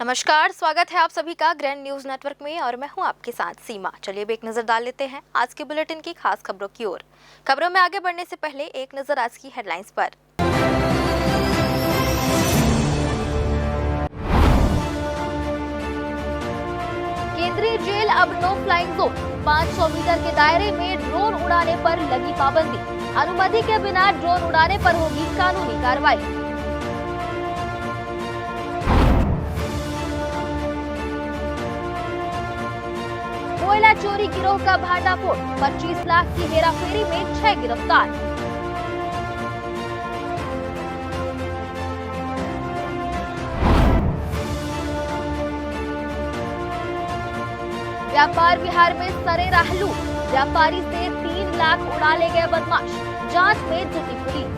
नमस्कार, स्वागत है आप सभी का ग्रैंड न्यूज नेटवर्क में और मैं हूं आपके साथ सीमा। चलिए अब एक नजर डाल लेते हैं आज के बुलेटिन की खास खबरों की ओर। खबरों में आगे बढ़ने से पहले एक नजर आज की हेडलाइंस पर। केंद्रीय जेल अब नो फ्लाइंग जोन, 500 मीटर के दायरे में ड्रोन उड़ाने पर लगी पाबंदी। अनुमति के बिना ड्रोन उड़ाने पर होगी कानूनी कार्रवाई। कोयला चोरी गिरोह का भांडाफोड़, 25 लाख की हेराफेरी में 6 गिरफ्तार। व्यापार विहार में सरेराह लूट, व्यापारी से 3 लाख उड़ा ले गए बदमाश, जांच में जुटी पुलिस।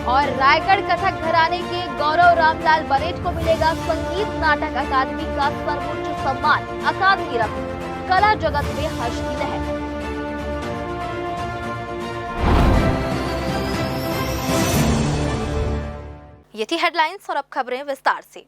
और रायगढ़ कथक घराने के गौरव रामलाल बरेठ को मिलेगा संगीत नाटक अकादमी का सर्वोच्च सम्मान, अकादमी रत्न। कला जगत में हर्ष की लहर। ये थी हेडलाइंस और अब खबरें विस्तार से।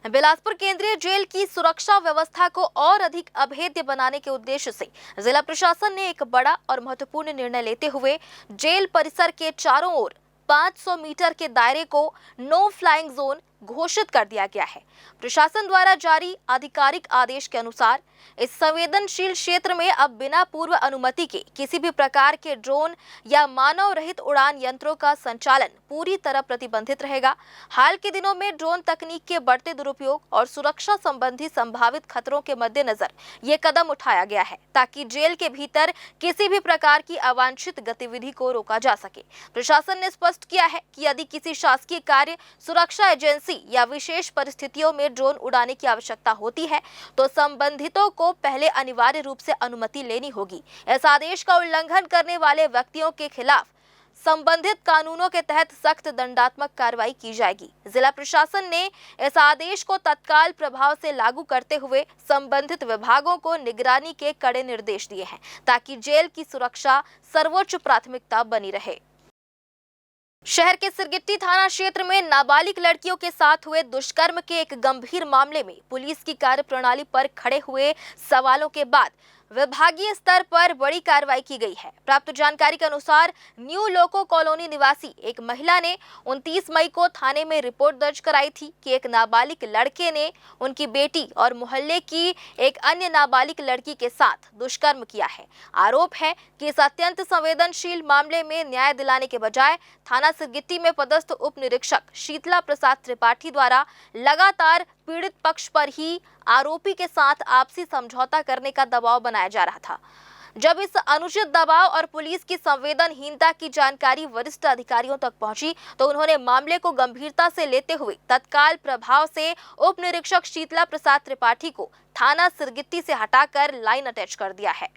बिलासपुर केंद्रीय जेल की सुरक्षा व्यवस्था को और अधिक अभेद्य बनाने के उद्देश्य से जिला प्रशासन ने एक बड़ा और महत्वपूर्ण निर्णय लेते हुए जेल परिसर के चारों ओर 500 मीटर के दायरे को नो फ्लाइंग जोन घोषित कर दिया गया है। प्रशासन द्वारा जारी आधिकारिक आदेश के अनुसार इस संवेदनशील क्षेत्र में अब बिना पूर्व अनुमति के किसी भी प्रकार के ड्रोन या मानव रहित उड़ान यंत्रों का संचालन पूरी तरह प्रतिबंधित रहेगा। हाल के दिनों में ड्रोन तकनीक के बढ़ते दुरुपयोग और सुरक्षा संबंधी संभावित खतरों के मद्देनजर ये कदम उठाया गया है ताकि जेल के भीतर किसी भी प्रकार की अवांछित गतिविधि को रोका जा सके। प्रशासन ने स्पष्ट किया है कि यदि किसी शासकीय कार्य, सुरक्षा एजेंसी या विशेष परिस्थितियों में ड्रोन उड़ाने की आवश्यकता होती है तो संबंधितों को पहले अनिवार्य रूप से अनुमति लेनी होगी। इस आदेश का उल्लंघन करने वाले व्यक्तियों के खिलाफ संबंधित कानूनों के तहत सख्त दंडात्मक कार्रवाई की जाएगी। जिला प्रशासन ने इस आदेश को तत्काल प्रभाव से लागू करते हुए संबंधित विभागों को निगरानी के कड़े निर्देश दिए हैं ताकि जेल की सुरक्षा सर्वोच्च प्राथमिकता बनी रहे। शहर के सिरगिट्टी थाना क्षेत्र में नाबालिग लड़कियों के साथ हुए दुष्कर्म के एक गंभीर मामले में पुलिस की कार्यप्रणाली पर खड़े हुए सवालों के बाद विभागीय स्तर पर बड़ी कार्रवाई की गई है। प्राप्त जानकारी के अनुसार न्यू लोको कॉलोनी निवासी एक महिला ने 29 मई को थाने में रिपोर्ट दर्ज कराई थी कि एक नाबालिग लड़के ने उनकी बेटी और मोहल्ले की एक अन्य नाबालिग लड़की के साथ दुष्कर्म किया है। आरोप है कि इस अत्यंत संवेदनशील मामले में न्याय दिलाने के बजाय थाना सिरगिट्टी में पदस्थ उप निरीक्षक शीतला प्रसाद त्रिपाठी द्वारा लगातार पीड़ित पक्ष पर ही आरोपी के साथ आपसी समझौता करने का दबाव बनाया जा रहा था। जब इस अनुचित दबाव और पुलिस की संवेदनहीनता की जानकारी वरिष्ठ अधिकारियों तक पहुंची तो उन्होंने मामले को गंभीरता से लेते हुए तत्काल प्रभाव से उप निरीक्षक शीतला प्रसाद त्रिपाठी को थाना सिरगिट्टी से हटाकर लाइन अटैच कर दिया है।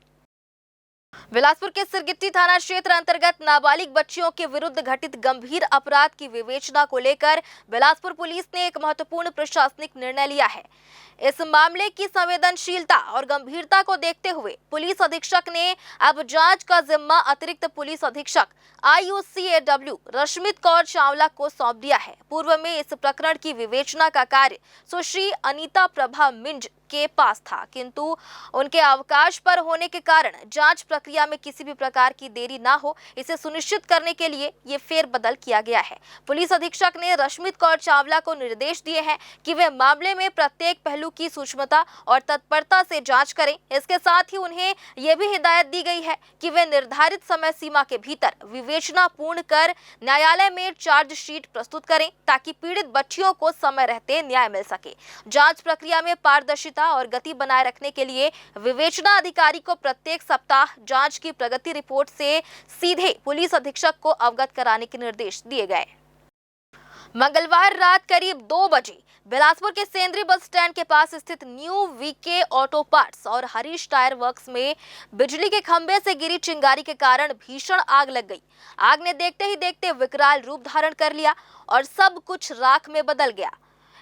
बिलासपुर के सिरगिट्टी थाना क्षेत्र अंतर्गत नाबालिग बच्चियों के विरुद्ध घटित गंभीर अपराध की विवेचना को लेकर बिलासपुर पुलिस ने एक महत्वपूर्ण प्रशासनिक निर्णय लिया है। इस मामले की संवेदनशीलता और गंभीरता को देखते हुए पुलिस अधीक्षक ने अब जांच का जिम्मा अतिरिक्त पुलिस अधीक्षक IUCAW रश्मित कौर चावला को सौंप दिया है। पूर्व में इस प्रकरण की विवेचना का कार्य सुश्री अनीता प्रभा मिंज के पास था, किंतु उनके अवकाश पर होने के कारण जांच प्रक्रिया में किसी भी प्रकार की देरी ना हो, इसे सुनिश्चित करने के लिए ये फेरबदल किया गया है। पुलिस अधीक्षक ने रश्मित कौर चावला को निर्देश दिए हैं कि वे मामले में प्रत्येक पहलू की सूक्ष्मता और तत्परता से जांच करें। इसके साथ ही उन्हें यह भी हिदायत दी गई है कि वे निर्धारित समय सीमा के भीतर विवेचना पूर्ण कर न्यायालय में चार्जशीट प्रस्तुत करें ताकि पीड़ित बच्चियों को समय रहते न्याय मिल सके। जांच प्रक्रिया में पारदर्शिता और गति बनाए रखने के लिए विवेचना अधिकारी को प्रत्येक सप्ताह जांच की प्रगति रिपोर्ट से सीधे पुलिस अधीक्षक को अवगत कराने के निर्देश दिए गए। मंगलवार रात करीब 2 बजे बिलासपुर के सेंद्री बस स्टैंड के पास स्थित न्यू वीके ऑटो पार्ट्स और हरीश टायर वर्क्स में बिजली के खंभे से गिरी चिंगारी के कारण भीषण आग लग गई। आग ने देखते ही देखते विकराल रूप धारण कर लिया और सब कुछ राख में बदल गया।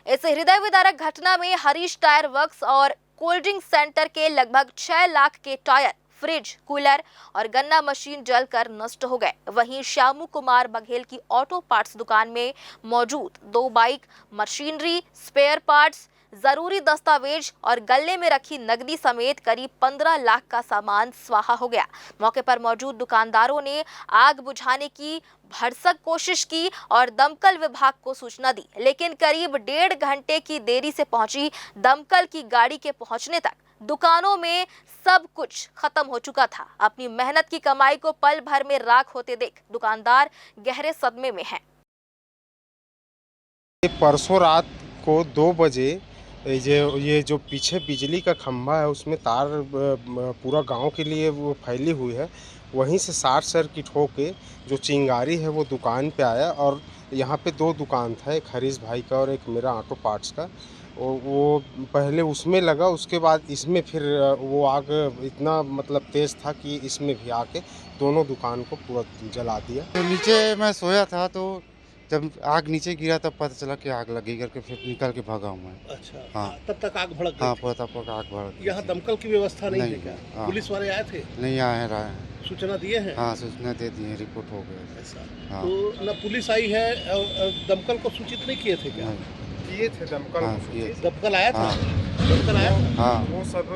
इस हृदय विदारक घटना में हरीश टायर वर्क्स और कोल्ड ड्रिंक सेंटर के लगभग 6 लाख के टायर फ्रिज, कूलर और गन्ना मशीन जलकर नष्ट हो गए। वहीं श्यामू कुमार बघेल की ऑटो पार्ट्स दुकान में मौजूद 2 बाइक, मशीनरी, स्पेयर पार्ट्स, जरूरी दस्तावेज और गल्ले में रखी नकदी समेत करीब 15 लाख का सामान स्वाहा हो गया। मौके पर मौजूद दुकानदारों ने आग बुझाने की भरसक कोशिश की और दमकल विभाग को सूचना दी, लेकिन करीब 1.5 घंटे की देरी से पहुंची दमकल की गाड़ी के पहुंचने तक दुकानों में सब कुछ खत्म हो चुका था। अपनी मेहनत की कमाई को पल भर में राख होते देख दुकानदार गहरे सदमे में हैं। परसों रात को 2 बजे ये जो पीछे बिजली का खंभा है उसमें तार पूरा गांव के लिए वो फैली हुई है, वहीं से शॉर्ट सर्किट होके जो चिंगारी है वो दुकान पे आया और यहाँ पे 2 दुकान था, एक हरीश भाई का और एक मेरा ऑटो पार्ट्स का। वो पहले उसमें लगा, उसके बाद इसमें फिर वो आग इतना मतलब तेज़ था कि इसमें भी आके दोनों दुकान को पूरा जला दिया। तो नीचे मैं सोया था तो जब आग नीचे गिरा तब पता चला कि आग लगी करके फिर निकल के भागा हूँ मैं। अच्छा, हाँ। तब तक आग भड़क गई हाँ, थी। तब तक आग भड़क गई यहाँ थी। दमकल की व्यवस्था नहीं नहीं, है क्या? हाँ। पुलिस वाले आए थे? नहीं आए हैं, सूचना दिए हैं? हाँ सूचना दे दी है, रिपोर्ट हो गया। ऐसा हाँ। तो न पुलिस आई है और दमकल को सूचित नहीं किए थे क्या? नहीं, किए थे दमकल हाँ, को किए थे। दमकल आया था? हाँ। दमकल आया था? हाँ, वो सब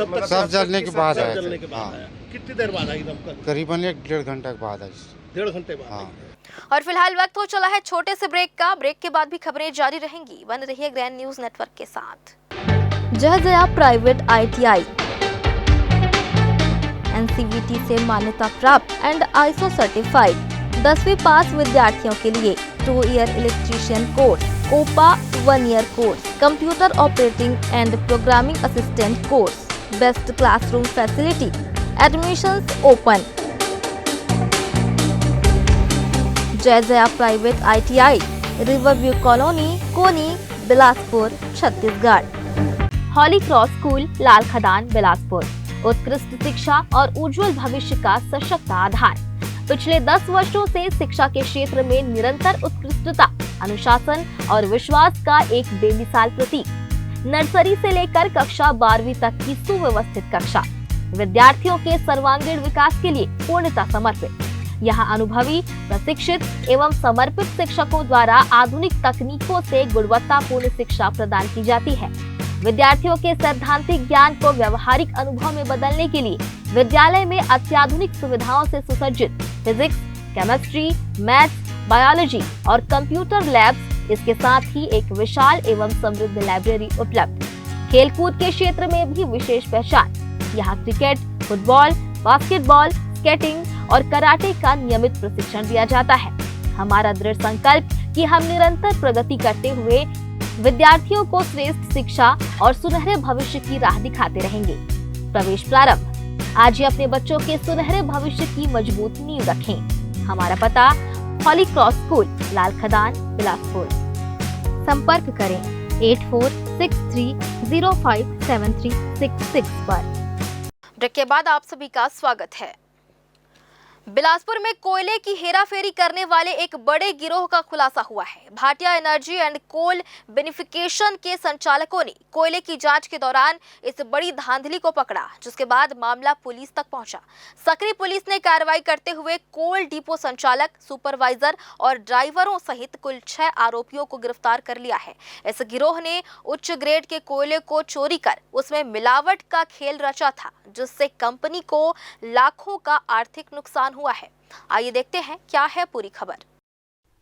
तब तक सब जलने के बाद आए जलने थे। के बाद हाँ। आया। कितनी देर बाद आई दमकल? करीबन 1-1.5 घंटे के बाद आई। 1.5 घंटे बाद हाँ। आई। और फिलहाल वक्त हो चला है छोटे से ब्रेक का। ब्रेक के बाद भी खबरें जारी रहेंगी। बने रहिए ग्रैंड न्यूज नेटवर्क के साथ। जय प्राइवेट ITI NCVT से मान्यता प्राप्त एंड ISO सर्टिफाइड 10वीं पास विद्यार्थियों के लिए 2 year electrician course, COPA 1 year course, computer operating and programming assistant course, best classroom facility, admissions open. Jai private ITI, riverview colony, Koni, Bilaspur, Chhattisgarh. Holly cross school, Lal Khadan, Bilaspur. उत्कृष्ट शिक्षा और उज्जवल भविष्य का सशक्त आधार। पिछले 10 वर्षों से शिक्षा के क्षेत्र में निरंतर उत्कृष्टता, अनुशासन और विश्वास का एक बेमिसाल प्रतीक। नर्सरी से लेकर कक्षा 12वीं तक की सुव्यवस्थित कक्षा, विद्यार्थियों के सर्वांगीण विकास के लिए पूर्णतः समर्पित। यहाँ अनुभवी, प्रशिक्षित एवं समर्पित शिक्षकों द्वारा आधुनिक तकनीकों से गुणवत्तापूर्ण शिक्षा प्रदान की जाती है। विद्यार्थियों के सैद्धांतिक ज्ञान को व्यवहारिक अनुभव में बदलने के लिए विद्यालय में अत्याधुनिक सुविधाओं से सुसज्जित फिजिक्स, केमिस्ट्री, मैथ्स, बायोलॉजी और कंप्यूटर लैब्स, इसके साथ ही एक विशाल एवं समृद्ध लाइब्रेरी उपलब्ध। खेलकूद के क्षेत्र में भी विशेष पहचान। यहाँ क्रिकेट, फुटबॉल, बास्केटबॉल, स्केटिंग और कराटे का नियमित प्रशिक्षण दिया जाता है। हमारा दृढ़ संकल्प कि हम निरंतर प्रगति करते हुए विद्यार्थियों को श्रेष्ठ शिक्षा और सुनहरे भविष्य की राह दिखाते रहेंगे। प्रवेश प्रारंभ। आज ही अपने बच्चों के सुनहरे भविष्य की मजबूत नींव रखें। हमारा पता हॉली क्रॉस स्कूल, लाल खदान, बिलासपुर। संपर्क करें 8463057366 पर। ब्रेक के बाद आप सभी का स्वागत है। बिलासपुर में कोयले की हेराफेरी करने वाले एक बड़े गिरोह का खुलासा हुआ है। Bhatia energy and coal beneficiation के संचालकों ने कोयले की जांच के दौरान इस बड़ी धांधली को पकड़ा, जिसके बाद मामला पुलिस तक पहुंचा। सकरी पुलिस ने कार्रवाई करते हुए कोल डिपो संचालक, सुपरवाइजर और ड्राइवरों सहित कुल 6 आरोपियों को गिरफ्तार कर लिया है। इस गिरोह ने उच्च ग्रेड के कोयले को चोरी कर उसमें मिलावट का खेल रचा था, जिससे कंपनी को लाखों का आर्थिक नुकसान हुआ है। आइए देखते हैं क्या है पूरी खबर।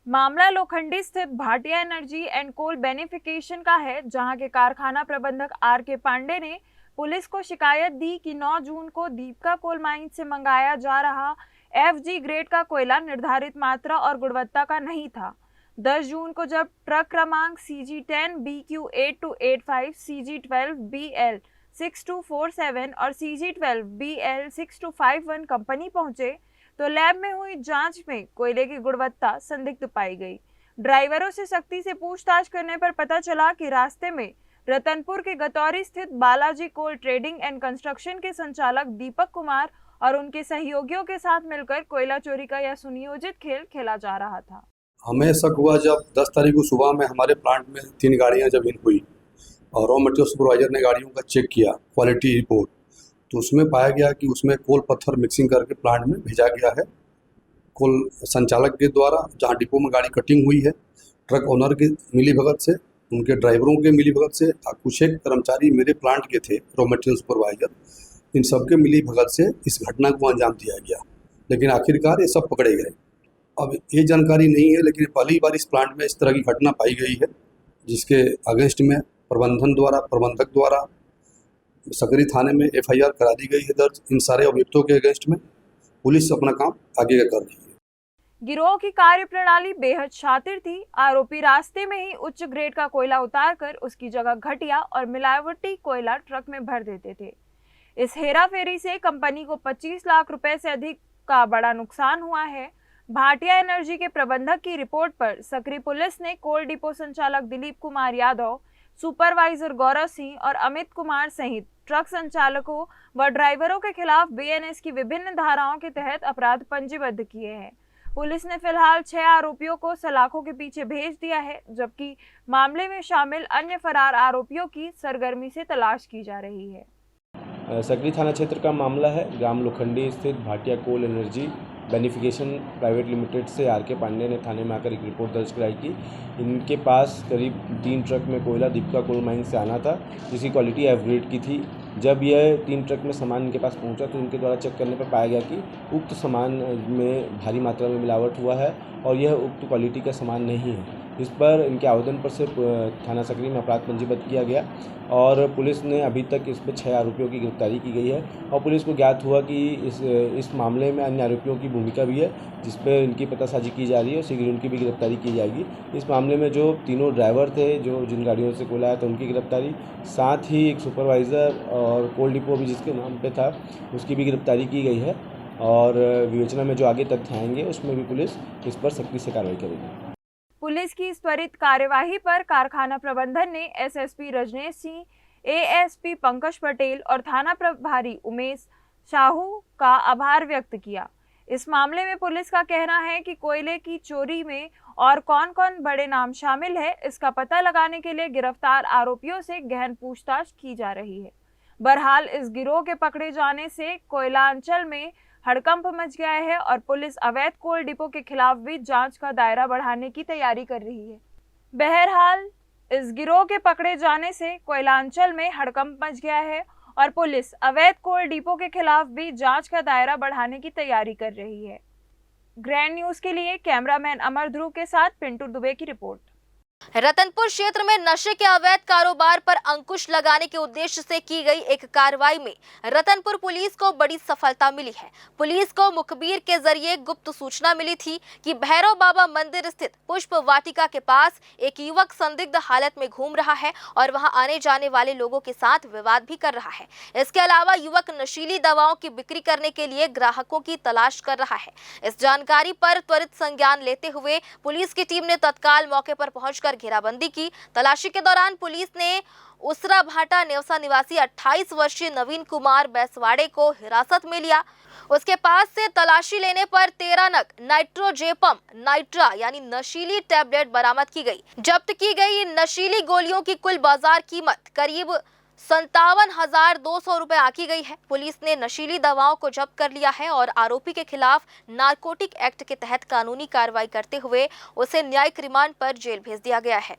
मामला लोखंडी स्थित Bhatia energy and coal beneficiation का है, जहां के कारखाना प्रबंधक RK पांडे ने पुलिस को शिकायत दी कि 9 जून को दीपका कोल माइन से मंगाया जा रहा FG ग्रेड का कोयला निर्धारित मात्रा और गुणवत्ता का नहीं था। 10 जून को जब ट्रक क्रमांक CG10 BQ8285, CG12 BL 6247 और CG12 BL 6251 कंपनी पहुंचे तो लैब में हुई जांच में कोयले की गुणवत्ता संदिग्ध पाई गई। ड्राइवरों से सख्ती से पूछताछ करने पर पता चला कि रास्ते में रतनपुर के गतौरी स्थित बालाजी कोल ट्रेडिंग एंड कंस्ट्रक्शन के संचालक दीपक कुमार और उनके सहयोगियों के साथ मिलकर कोयला चोरी का यह सुनियोजित खेल खेला जा रहा था। हमें शक हुआ जब 10 तारीख को सुबह में हमारे प्लांट में 3 गाड़ियां जब इन हुई और रॉ मटेरियल सुपरवाइजर ने गाड़ियों का चेक किया क्वालिटी रिपोर्ट, तो उसमें पाया गया कि उसमें कोल पत्थर मिक्सिंग करके प्लांट में भेजा गया है। कोल संचालक के द्वारा जहाँ डिपो में गाड़ी कटिंग हुई है, ट्रक ओनर के मिलीभगत से, उनके ड्राइवरों के मिलीभगत से, कुछ एक कर्मचारी मेरे प्लांट के थे, रॉ मटेरियल सुपरवाइजर, इन सबके मिलीभगत से इस घटना को अंजाम दिया गया। लेकिन आखिरकार ये सब पकड़े गए। अब ये जानकारी नहीं है, लेकिन पहली बार इस प्लांट में इस तरह की घटना पाई गई है, जिसके अगेंस्ट में प्रबंधक द्वारा सकरी थाने में FIR करा दी गई है दर्ज। इन सारे अभियुक्तों के अगेंस्ट में पुलिस अपना काम आगे कर रही है। गिरोह की कार्यप्रणाली बेहद शातिर थी। आरोपी रास्ते में ही उच्च ग्रेड का कोयला उतारकर उसकी जगह घटिया और मिलावटी कोयला ट्रक में भर देते थे। इस हेराफेरी से कंपनी को 25 लाख रुपए से अधिक का बड़ा नुकसान हुआ है। भाटिया एनर्जी के प्रबंधक की रिपोर्ट पर सकरी पुलिस ने कोल डिपो संचालक दिलीप कुमार यादव, सुपरवाइजर गौरव सिंह और अमित कुमार सहित ट्रक संचालकों व ड्राइवरों के खिलाफ BNS की विभिन्न धाराओं के तहत अपराध पंजीबद्ध किए हैं। पुलिस ने फिलहाल 6 आरोपियों को सलाखों के पीछे भेज दिया है, जबकि मामले में शामिल अन्य फरार आरोपियों की सरगर्मी से तलाश की जा रही है। सकरी थाना क्षेत्र का मामला है। ग्राम लोखंडी स्थित Bhatia coal energy beneficiation private limited से RK पांडे ने थाने में आकर एक रिपोर्ट दर्ज कराई कि इनके पास करीब 3 ट्रक में कोयला दीपिका कोल माइन से आना था, जिसकी क्वालिटी F ग्रेड की थी। जब यह 3 ट्रक में सामान इनके पास पहुंचा तो इनके द्वारा चेक करने पर पाया गया कि उक्त सामान में भारी मात्रा में मिलावट हुआ है और यह उक्त क्वालिटी का सामान नहीं है। इस पर इनके आवेदन पर से थाना सकरी में अपराध पंजीबद्ध किया गया और पुलिस ने अभी तक इस पर 6 आरोपियों की गिरफ्तारी की गई है और पुलिस को ज्ञात हुआ कि इस मामले में अन्य आरोपियों की भूमिका भी है, जिस पर इनकी पतासाजी की जा रही है और शीघ्र उनकी भी गिरफ्तारी की जाएगी। इस मामले में जो तीनों ड्राइवर थे जो जिन गाड़ियों से कोयला आया था उनकी गिरफ्तारी, साथ ही एक सुपरवाइज़र और कोल डिपो भी जिसके नाम पे था उसकी भी गिरफ्तारी की गई है और विवेचना में जो आगे तथ्य आएंगे उसमें भी पुलिस इस पर सख्ती से कार्रवाई करेगी। पुलिस की इस त्वरित कार्यवाही पर कारखाना प्रबंधन ने SSP रजनेश सिंह, ASP पंकज पटेल और थाना प्रभारी उमेश साहू का आभार व्यक्त किया। इस मामले में पुलिस का कहना है कि कोयले की चोरी में और कौन कौन बड़े नाम शामिल है, इसका पता लगाने के लिए गिरफ्तार आरोपियों से गहन पूछताछ की जा रही है। बहरहाल इस गिरोह के पकड़े जाने से कोयला अंचल में हड़कंप मच गया है और पुलिस अवैध कोल डिपो के खिलाफ भी जांच का दायरा बढ़ाने की तैयारी कर रही है। बहरहाल इस गिरोह के पकड़े जाने से कोयला अंचल में हड़कंप मच गया है और पुलिस अवैध कोल डिपो के खिलाफ भी जांच का दायरा बढ़ाने की तैयारी कर रही है। ग्रैंड न्यूज के लिए कैमरामैन अमर ध्रुव के साथ पिंटू दुबे की रिपोर्ट। रतनपुर क्षेत्र में नशे के अवैध कारोबार पर अंकुश लगाने के उद्देश्य से की गई एक कार्रवाई में रतनपुर पुलिस को बड़ी सफलता मिली है। पुलिस को मुखबिर के जरिए गुप्त सूचना मिली थी कि भैरव बाबा मंदिर स्थित पुष्प वाटिका के पास एक युवक संदिग्ध हालत में घूम रहा है और वहां आने जाने वाले लोगों के साथ विवाद भी कर रहा है। इसके अलावा युवक नशीली दवाओं की बिक्री करने के लिए ग्राहकों की तलाश कर रहा है। इस जानकारी पर त्वरित संज्ञान लेते हुए पुलिस की टीम ने तत्काल मौके पर पहुंचकर घेराबंदी की। तलाशी के दौरान पुलिस ने उसरा भाटा नेवसा निवासी 28 वर्षीय नवीन कुमार बैसवाड़े को हिरासत में लिया। उसके पास से तलाशी लेने पर 13 नग नाइट्रोजेपम नाइट्रा यानी नशीली टैबलेट बरामद की गई। जब्त की गई नशीली गोलियों की कुल बाजार कीमत करीब 57,200 रुपए आंकी गई है। पुलिस ने नशीली दवाओं को जब्त कर लिया है और आरोपी के खिलाफ नारकोटिक एक्ट के तहत कानूनी कार्रवाई करते हुए उसे न्यायिक रिमांड पर जेल भेज दिया गया है।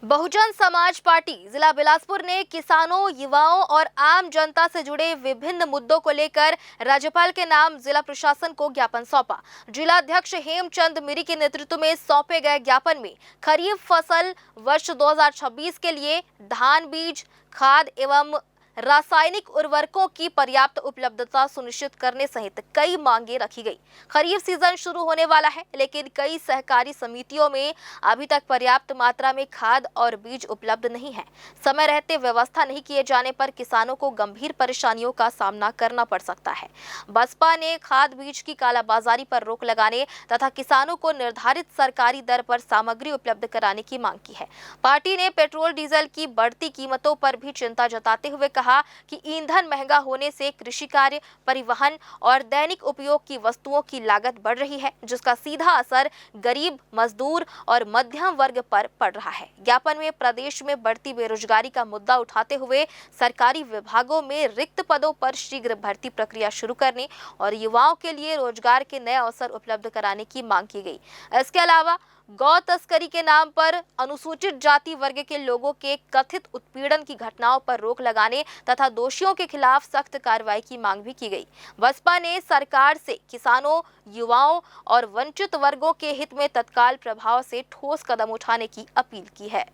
बहुजन समाज पार्टी जिला बिलासपुर ने किसानों, युवाओं और आम जनता से जुड़े विभिन्न मुद्दों को लेकर राज्यपाल के नाम जिला प्रशासन को ज्ञापन सौंपा। जिलाध्यक्ष हेमचंद मिरी के नेतृत्व में सौंपे गए ज्ञापन में खरीफ फसल वर्ष 2026 के लिए धान बीज, खाद एवं रासायनिक उर्वरकों की पर्याप्त उपलब्धता सुनिश्चित करने सहित कई मांगे रखी गई। खरीफ सीजन शुरू होने वाला है, लेकिन कई सहकारी समितियों में अभी तक पर्याप्त मात्रा में खाद और बीज उपलब्ध नहीं है। समय रहते व्यवस्था नहीं किए जाने पर किसानों को गंभीर परेशानियों का सामना करना पड़ सकता है। बसपा ने खाद बीज की कालाबाजारी पर रोक लगाने तथा किसानों को निर्धारित सरकारी दर पर सामग्री उपलब्ध कराने की मांग की है। पार्टी ने पेट्रोल डीजल की बढ़ती कीमतों पर भी चिंता जताते हुए कहा कि ईंधन महंगा होने से कृषि कार्य, परिवहन और दैनिक उपयोग की वस्तुओं की लागत बढ़ रही है, जिसका सीधा असर गरीब, मजदूर और मध्यम वर्ग पर पड़ रहा है। ज्ञापन में प्रदेश में बढ़ती बेरोजगारी का मुद्दा उठाते हुए सरकारी विभागों में रिक्त पदों पर शीघ्र भर्ती प्रक्रिया शुरू करने और युवाओं के लिए रोजगार के नए अवसर उपलब्ध कराने की मांग की गई। इसके अलावा गौ तस्करी के नाम पर अनुसूचित जाति वर्ग के लोगों के कथित उत्पीड़न की घटनाओं पर रोक लगाने तथा दोषियों के खिलाफ सख्त कार्रवाई की मांग भी की गई। बसपा ने सरकार से किसानों, युवाओं और वंचित वर्गों के हित में तत्काल प्रभाव से ठोस कदम उठाने की अपील की है।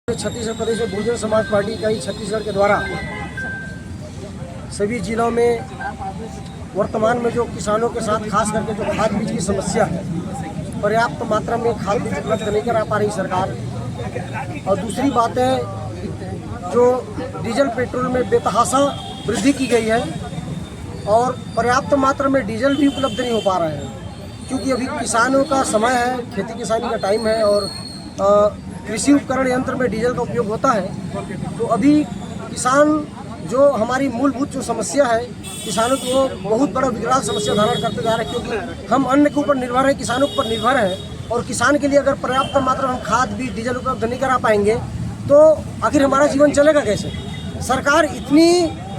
छत्तीसगढ़ प्रदेश में बहुजन समाज पार्टी इकाई छत्तीसगढ़ के द्वारा सभी जिलों में वर्तमान में जो किसानों के साथ खास करके जो खाद बीज की समस्या है, पर्याप्त मात्रा में खाद बीज उपलब्ध नहीं करा पा रही सरकार, और दूसरी बात है जो डीजल पेट्रोल में बेतहाशा वृद्धि की गई है और पर्याप्त मात्रा में डीजल भी उपलब्ध नहीं हो पा रहा है, क्योंकि अभी किसानों का समय है, खेती किसानी का टाइम है और कृषि उपकरण यंत्र में डीजल का उपयोग होता है। तो अभी किसान जो हमारी मूलभूत जो समस्या है किसानों की, वो बहुत बड़ा विकराल समस्या धारण करते जा रहे हैं, क्योंकि हम अन्न के ऊपर निर्भर हैं, किसानों के ऊपर निर्भर हैं, और किसान के लिए अगर पर्याप्त मात्रा में हम खाद बीज डीजल उपलब्ध नहीं करा पाएंगे तो आखिर हमारा जीवन चलेगा कैसे। सरकार इतनी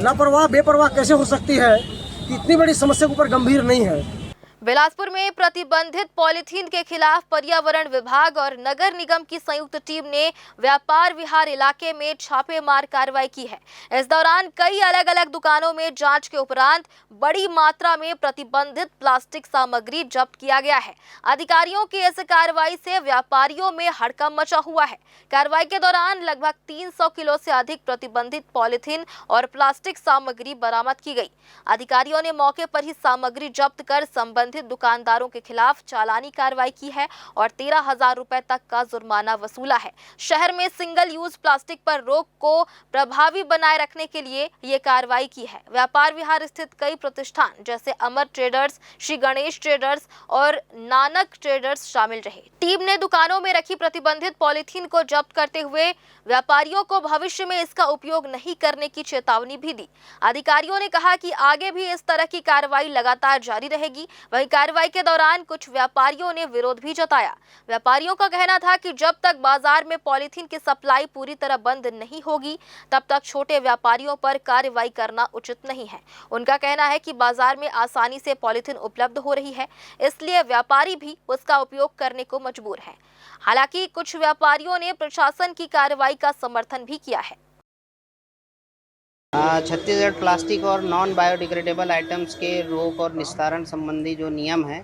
लापरवाह, बेपरवाह कैसे हो सकती है कि इतनी बड़ी समस्या के ऊपर गंभीर नहीं है। बिलासपुर में प्रतिबंधित पॉलीथीन के खिलाफ पर्यावरण विभाग और नगर निगम की संयुक्त टीम ने व्यापार विहार इलाके में छापेमार कार्रवाई की है। इस दौरान कई अलग अलग दुकानों में जांच के उपरांत बड़ी मात्रा में प्रतिबंधित प्लास्टिक सामग्री जब्त किया गया है। अधिकारियों की इस कार्रवाई से व्यापारियों में हड़कंप मचा हुआ है। कार्रवाई के दौरान लगभग 300 किलो से अधिक प्रतिबंधित पॉलीथीन और प्लास्टिक सामग्री बरामद की गई। अधिकारियों ने मौके पर ही सामग्री जब्त कर संबंधित दुकानदारों के खिलाफ चालानी कार्रवाई की है और 13,000 रुपए तक का जुर्माना वसूला है। शहर में सिंगल यूज प्लास्टिक पर रोक को प्रभावी बनाए रखने के लिए ये कार्रवाई की है। व्यापार विहार स्थित कई प्रतिष्ठान जैसे अमर ट्रेडर्स, श्री गणेश ट्रेडर्स और नानक ट्रेडर्स शामिल रहे। टीम ने दुकानों में रखी प्रतिबंधित पॉलीथीन को जब्त करते हुए व्यापारियों को भविष्य में इसका उपयोग नहीं करने की चेतावनी भी दी। अधिकारियों ने कहा कि आगे भी इस तरह की कार्रवाई लगातार जारी रहेगी। वहीं कार्रवाई के दौरान कुछ व्यापारियों ने विरोध भी जताया। व्यापारियों का कहना था कि जब तक बाजार में पॉलीथीन की सप्लाई पूरी तरह बंद नहीं होगी तब तक छोटे व्यापारियों पर कार्रवाई करना उचित नहीं है। उनका कहना है कि बाजार में आसानी से पॉलीथीन उपलब्ध हो रही है, इसलिए व्यापारी भी उसका उपयोग करने को मजबूर है। हालांकि कुछ व्यापारियों ने प्रशासन की कार्रवाई का समर्थन भी किया है। छत्तीसगढ़ प्लास्टिक और नॉन बायोडिग्रेडेबल आइटम्स के रोक और निस्तारण संबंधी जो नियम है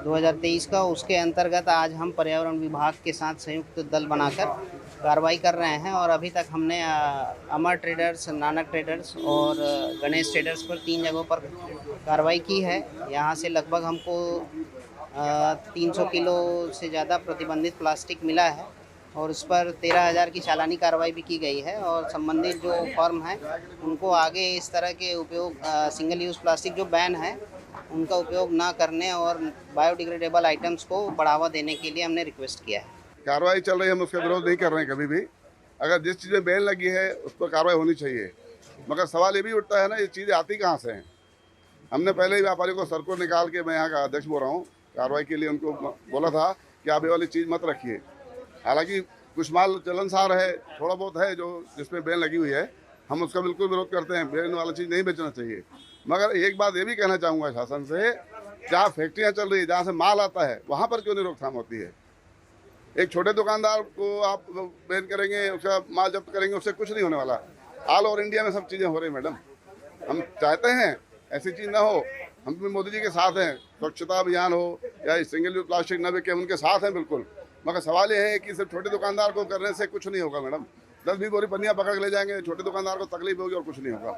2023 का, उसके अंतर्गत आज हम पर्यावरण विभाग के साथ संयुक्त दल बनाकर कार्रवाई कर रहे हैं। और अभी तक हमने अमर ट्रेडर्स, नानक ट्रेडर्स और गणेश ट्रेडर्स पर 3 जगहों पर कार्रवाई की है। यहाँ से लगभग हमको 300 किलो से ज़्यादा प्रतिबंधित प्लास्टिक मिला है और उस पर 13,000 की चालानी कार्रवाई भी की गई है। और संबंधित जो फर्म है उनको आगे इस तरह के उपयोग, सिंगल यूज़ प्लास्टिक जो बैन है उनका उपयोग ना करने और बायोडिग्रेडेबल आइटम्स को बढ़ावा देने के लिए हमने रिक्वेस्ट किया है। कार्रवाई चल रही है, हम उसका विरोध नहीं कर रहे हैं कभी भी। अगर जिस चीज़ में बैन लगी है उस पर कार्रवाई होनी चाहिए, मगर सवाल ये भी उठता है ना, ये चीज़ें आती कहाँ से हैं। हमने पहले ही व्यापारियों को सर्कुलर निकाल के, मैं यहाँ का अध्यक्ष बोल रहा हूँ, कार्रवाई के लिए उनको बोला था कि आप ये वाली चीज़ मत रखिए। हालांकि कुछ माल चलनसार है, थोड़ा बहुत है जो जिसमें बैन लगी हुई है, हम उसका बिल्कुल विरोध करते हैं। बैन वाला चीज़ नहीं बेचना चाहिए। मगर एक बात ये भी कहना चाहूँगा शासन से, जहाँ फैक्ट्रियाँ चल रही है, जहाँ से माल आता है, वहाँ पर क्यों नहीं रोकथाम होती है। एक छोटे दुकानदार को आप बैन करेंगे, उसका माल जब्त करेंगे, उससे कुछ नहीं होने वाला। ऑल ओवर इंडिया में सब चीज़ें हो रही मैडम। हम चाहते हैं ऐसी चीज़ ना हो। हम भी मोदी जी के साथ हैं, स्वच्छता अभियान हो या सिंगल यूज प्लास्टिक न बिके, उनके साथ हैं बिल्कुल। मगर सवाल ये है कि सिर्फ छोटे दुकानदार को करने से कुछ नहीं होगा मैडम। 10-20 बोरी पन्नियाँ पकड़ के ले जाएंगे, छोटे दुकानदार को तकलीफ होगी और कुछ नहीं होगा।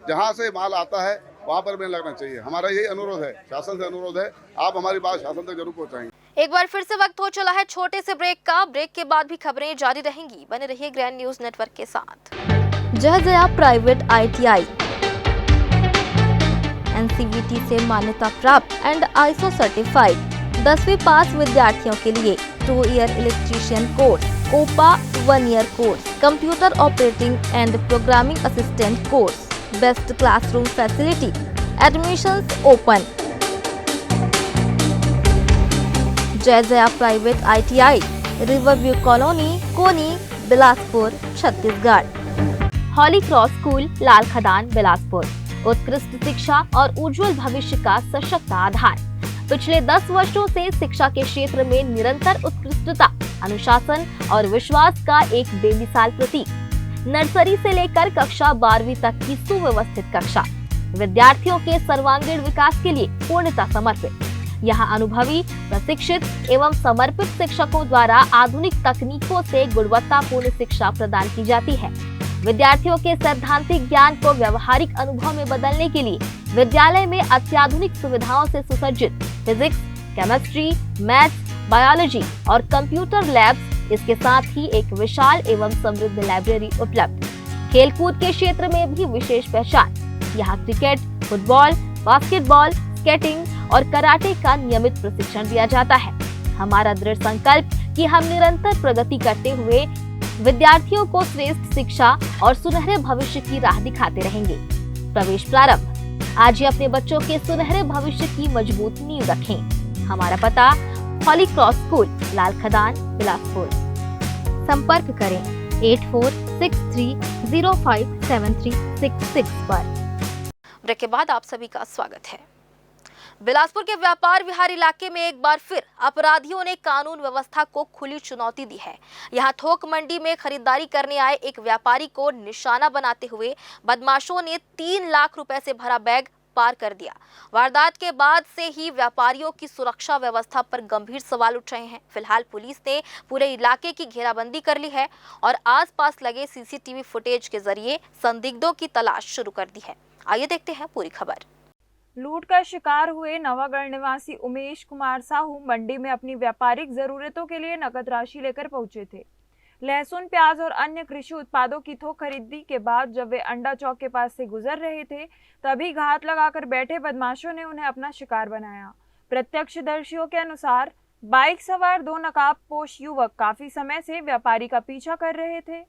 जहाँ से माल आता है वहाँ पर बैन लगना चाहिए। हमारा यही अनुरोध है, शासन से अनुरोध है, आप हमारी बात शासन तक जरूर पहुँचाएंगे। एक बार फिर से वक्त हो चला है छोटे से ब्रेक का। ब्रेक के बाद भी खबरें जारी रहेंगी। बने रहिए ग्रैंड न्यूज नेटवर्क के साथ। जया प्राइवेट ITI NCVT से मान्यता प्राप्त एंड ISO सर्टिफाइड 10वीं पास विद्यार्थियों के लिए 2 year electrician course OPA 1 year course, Computer Operating and Programming Assistant course, Best Classroom Facility, Admissions open. जय Jaya private ITI, riverview colony, Koni, Bilaspur, Chhattisgarh. हॉली क्रॉस स्कूल, लाल खदान, बिलासपुर। उत्कृष्ट शिक्षा और उज्जवल भविष्य का सशक्त आधार। पिछले 10 वर्षों से शिक्षा के क्षेत्र में निरंतर उत्कृष्टता, अनुशासन और विश्वास का एक बेमिसाल प्रतीक। नर्सरी से लेकर कक्षा 12वीं तक की सुव्यवस्थित कक्षा, विद्यार्थियों के सर्वांगीण विकास के लिए पूर्णतः समर्पित। यहाँ अनुभवी, प्रशिक्षित एवं समर्पित शिक्षकों द्वारा आधुनिक तकनीकों से गुणवत्तापूर्ण शिक्षा प्रदान की जाती है। विद्यार्थियों के सैद्धांतिक ज्ञान को व्यवहारिक अनुभव में बदलने के लिए विद्यालय में अत्याधुनिक सुविधाओं से सुसज्जित फिजिक्स, केमिस्ट्री, मैथ्स, बायोलॉजी और कंप्यूटर लैब्स, इसके साथ ही एक विशाल एवं समृद्ध लाइब्रेरी उपलब्ध। खेलकूद के क्षेत्र में भी विशेष पहचान। यहाँ क्रिकेट, फुटबॉल, बास्केटबॉल, स्केटिंग और कराटे का नियमित प्रशिक्षण दिया जाता है। हमारा दृढ़ संकल्प कि हम निरंतर प्रगति करते हुए विद्यार्थियों को श्रेष्ठ शिक्षा और सुनहरे भविष्य की राह दिखाते रहेंगे। प्रवेश प्रारंभ। आज ही अपने बच्चों के सुनहरे भविष्य की मजबूत नींव रखें। हमारा पता, हॉली क्रॉस स्कूल, लाल खदान, बिलासपुर। संपर्क करें 8463057366 पर। ब्रेक के बाद आप सभी का स्वागत है। बिलासपुर के व्यापार विहार इलाके में एक बार फिर अपराधियों ने कानून व्यवस्था को खुली चुनौती दी है। यहां थोक मंडी में खरीदारी करने आए एक व्यापारी को निशाना बनाते हुए बदमाशों ने 3 लाख रुपए से भरा बैग पार कर दिया। वारदात के बाद से ही व्यापारियों की सुरक्षा व्यवस्था पर गंभीर सवाल उठ रहे हैं। फिलहाल पुलिस ने पूरे इलाके की घेराबंदी कर ली है और आसपास लगे CCTV फुटेज के जरिए संदिग्धों की तलाश शुरू कर दी है। आइए देखते हैं पूरी खबर। लूट का शिकार हुए नवागढ़ निवासी उमेश कुमार साहू मंडी में अपनी व्यापारिक जरूरतों के लिए नकद राशि लेकर पहुंचे थे। लहसुन, प्याज और अन्य कृषि उत्पादों की थोक खरीदी के बाद जब वे अंडा चौक के पास से गुजर रहे थे, तभी घात लगाकर बैठे बदमाशों ने उन्हें अपना शिकार बनाया। प्रत्यक्षदर्शियों के अनुसार बाइक सवार 2 नकाबपोश युवक काफी समय से व्यापारी का पीछा कर रहे थे।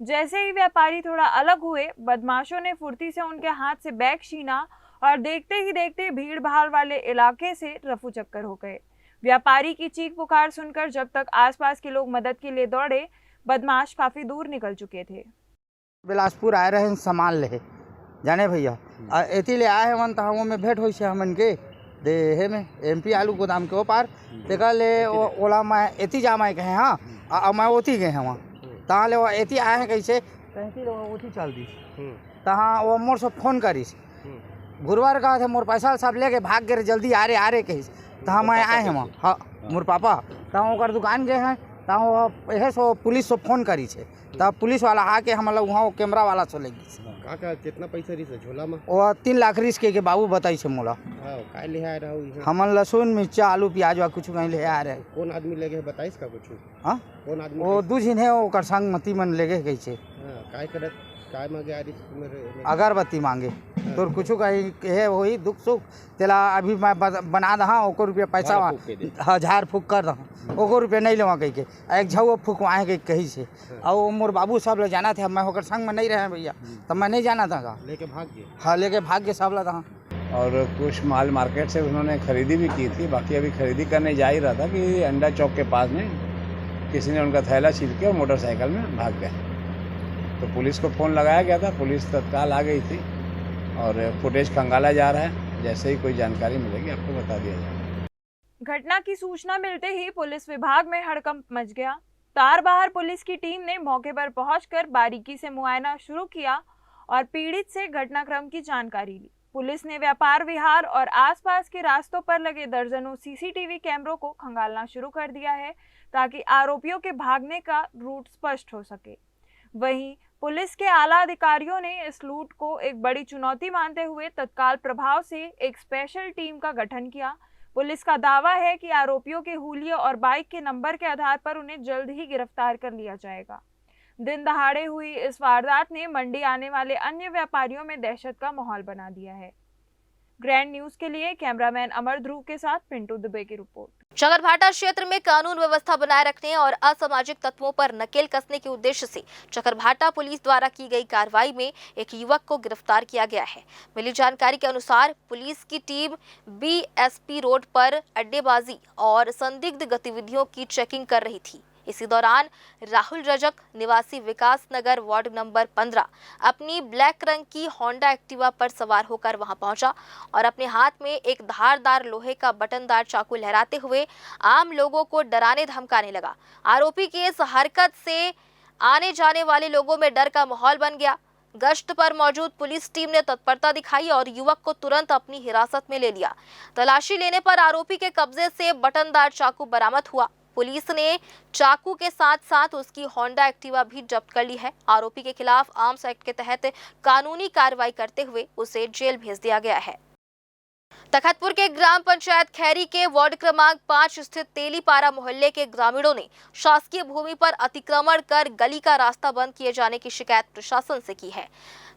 जैसे ही व्यापारी थोड़ा अलग हुए, बदमाशों ने फुर्ती से उनके हाथ से बैग छीना और देखते ही देखते भीड़ भाड़ वाले इलाके से रफू चक्कर हो गए। व्यापारी की चीख पुकार सुनकर जब तक आसपास के लोग मदद के लिए दौड़े, बदमाश काफी दूर निकल चुके थे। बिलासपुर आए रहे सामान ले जाने भैया, एती ले आए हैं तहाँ में भेंट हुई से हमन के दे में MP आलू गोदाम के पार देखा ले ओला मैं एती जा मैं कहे हाँ मैं ओती गए हैं वहाँ तहाँ ले वो एती आए हैं कैसे कहीं ओती चल दी तहाँ वो मोर से फोन करीस गुरुवार का थे मोर पैसा सब लेके भाग गए जल्दी आ रहे कहीं तहाँ मैं आए हैं वहाँ हाँ मोर पापा तहाँ ओकर दुकान गए हैं तहाँ यह सो पुलिस से फोन करी छे तब पुलिस वाला आके हम लोग वहाँ कैमरा वाला से लेगी। काका कितना पैसा रही से झोला में? वो 3 लाख रिस के बाबू बताई छे मोला। हां काय ले आ रहा हमन लहसुन, मिर्चा, आलू, प्याज वा कुछ कहीं ले आ रहे। कौन आदमी लेगे बताइस का कुछ? हां कौन आदमी? वो 2 जिन है ओकर संग मती मन लेगे गई छे। हां काय करत काय मांगे आ रही मेरे अगरबत्ती मांगे तोर कुछ कहीं है वही दुख सुख तेला अभी मैं बना दहा ओको रुपया पैसा 1000 फूक कर दहा ओको रुपया नहीं लेवा कही के एक झाऊ फूकवाए के कही से और मोर बाबू सब लोग जाना थे मैं होकर संग में नहीं रहे भैया तब मैं नहीं जाना था लेके भाग गए। हाँ लेके भाग गए सब लोग तहाँ। और कुछ माल मार्केट से उन्होंने खरीदी भी की थी। बाकी अभी खरीदी करने जा ही रहा था कि अंडा चौक के पास में किसी ने उनका थैला छीन के और मोटरसाइकिल में भाग गए। तो पुलिस को फ़ोन लगाया गया था, पुलिस तत्काल आ गई थी और फुटेज खंगाला जा रहा है। जैसे ही कोई जानकारी मिलेगी आपको बता दिया जाएगा। घटना की सूचना मिलते ही पुलिस विभाग में हड़कंप मच गया। तारबहार पुलिस की टीम ने मौके पर पहुंचकर बारीकी से मुआयना शुरू किया और पीड़ित से घटनाक्रम की जानकारी ली। पुलिस ने व्यापार विहार और आसपास के रास्तों पर लगे दर्जनों CCTV कैमरों को खंगालना शुरू कर दिया है ताकि आरोपियों के भागने का रूट स्पष्ट हो सके। वहीं पुलिस के आला अधिकारियों ने इस लूट को एक बड़ी चुनौती मानते हुए तत्काल प्रभाव से एक स्पेशल टीम का गठन किया। पुलिस का दावा है कि आरोपियों के हुलिये और बाइक के नंबर के आधार पर उन्हें जल्द ही गिरफ्तार कर लिया जाएगा। दिन दहाड़े हुई इस वारदात ने मंडी आने वाले अन्य व्यापारियों में दहशत का माहौल बना दिया है। ग्रैंड न्यूज के लिए कैमरामैन अमर ध्रुव के साथ पिंटू दुबे की रिपोर्ट। चकरभाटा क्षेत्र में कानून व्यवस्था बनाए रखने और असामाजिक तत्वों पर नकेल कसने के उद्देश्य से चकरभाटा पुलिस द्वारा की गई कार्रवाई में एक युवक को गिरफ्तार किया गया है। मिली जानकारी के अनुसार पुलिस की टीम BSP रोड पर अड्डेबाजी और संदिग्ध गतिविधियों की चेकिंग कर रही थी। इसी दौरान राहुल रजक निवासी विकास नगर वार्ड नंबर 15 अपनी ब्लैक रंग की होंडा एक्टिवा पर सवार होकर वहां पहुंचा और अपने हाथ में एक धारदार लोहे का बटनदार चाकू लहराते हुए आम लोगों को डराने धमकाने लगा। आरोपी की इस हरकत से आने जाने वाले लोगों में डर का माहौल बन गया। गश्त पर मौजूद पुलिस टीम ने तत्परता दिखाई और युवक को तुरंत अपनी हिरासत में ले लिया। तलाशी लेने पर आरोपी के कब्जे से बटनदार चाकू बरामद हुआ। पुलिस ने चाकू के साथ साथ उसकी होंडा एक्टिवा भी जब्त कर ली है। आरोपी के खिलाफ आर्म्स एक्ट के तहत कानूनी कार्रवाई करते हुए उसे जेल भेज दिया गया है। तखतपुर के ग्राम पंचायत खैरी के वार्ड क्रमांक 5 स्थित तेलीपारा मोहल्ले के ग्रामीणों ने शासकीय भूमि पर अतिक्रमण कर गली का रास्ता बंद किए जाने की शिकायत प्रशासन से की है।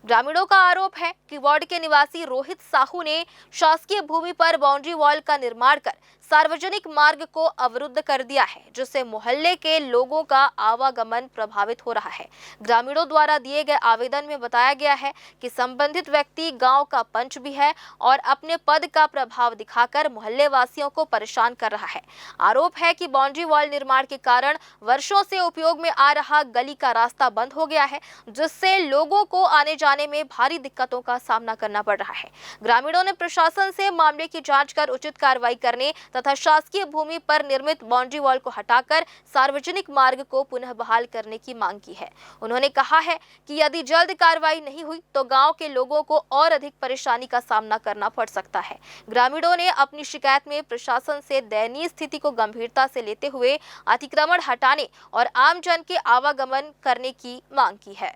ग्रामीणों का आरोप है कि वार्ड के निवासी रोहित साहू ने शासकीय भूमि पर बाउंड्री वॉल का निर्माण कर सार्वजनिक मार्ग को अवरुद्ध कर दिया है, जिससे मोहल्ले के लोगों का आवागमन प्रभावित हो रहा है। ग्रामीणों द्वारा दिए गए आवेदन में बताया गया है कि संबंधित व्यक्ति गांव का पंच भी है और अपने पद का प्रभाव दिखाकर मोहल्ले वासियों को परेशान कर रहा है। आरोप है कि बाउंड्री वॉल निर्माण के कारण वर्षों से उपयोग में आ रहा गली का रास्ता बंद हो गया है, जिससे लोगों को आने जाने में भारी दिक्कतों का सामना करना पड़ रहा है। ग्रामीणों ने प्रशासन से मामले की जांच कर उचित कार्रवाई करने तथा शासकीय भूमि पर निर्मित बाउंड्री वॉल को हटाकर सार्वजनिक मार्ग को पुनः बहाल करने की मांग की है। उन्होंने कहा है कि यदि जल्द कार्रवाई नहीं हुई तो गांव के लोगों को और अधिक परेशानी का सामना करना पड़ सकता है। ग्रामीणों ने अपनी शिकायत में प्रशासन से दयनीय स्थिति को गंभीरता से लेते हुए अतिक्रमण हटाने और आम जन के आवागमन करने की मांग की है।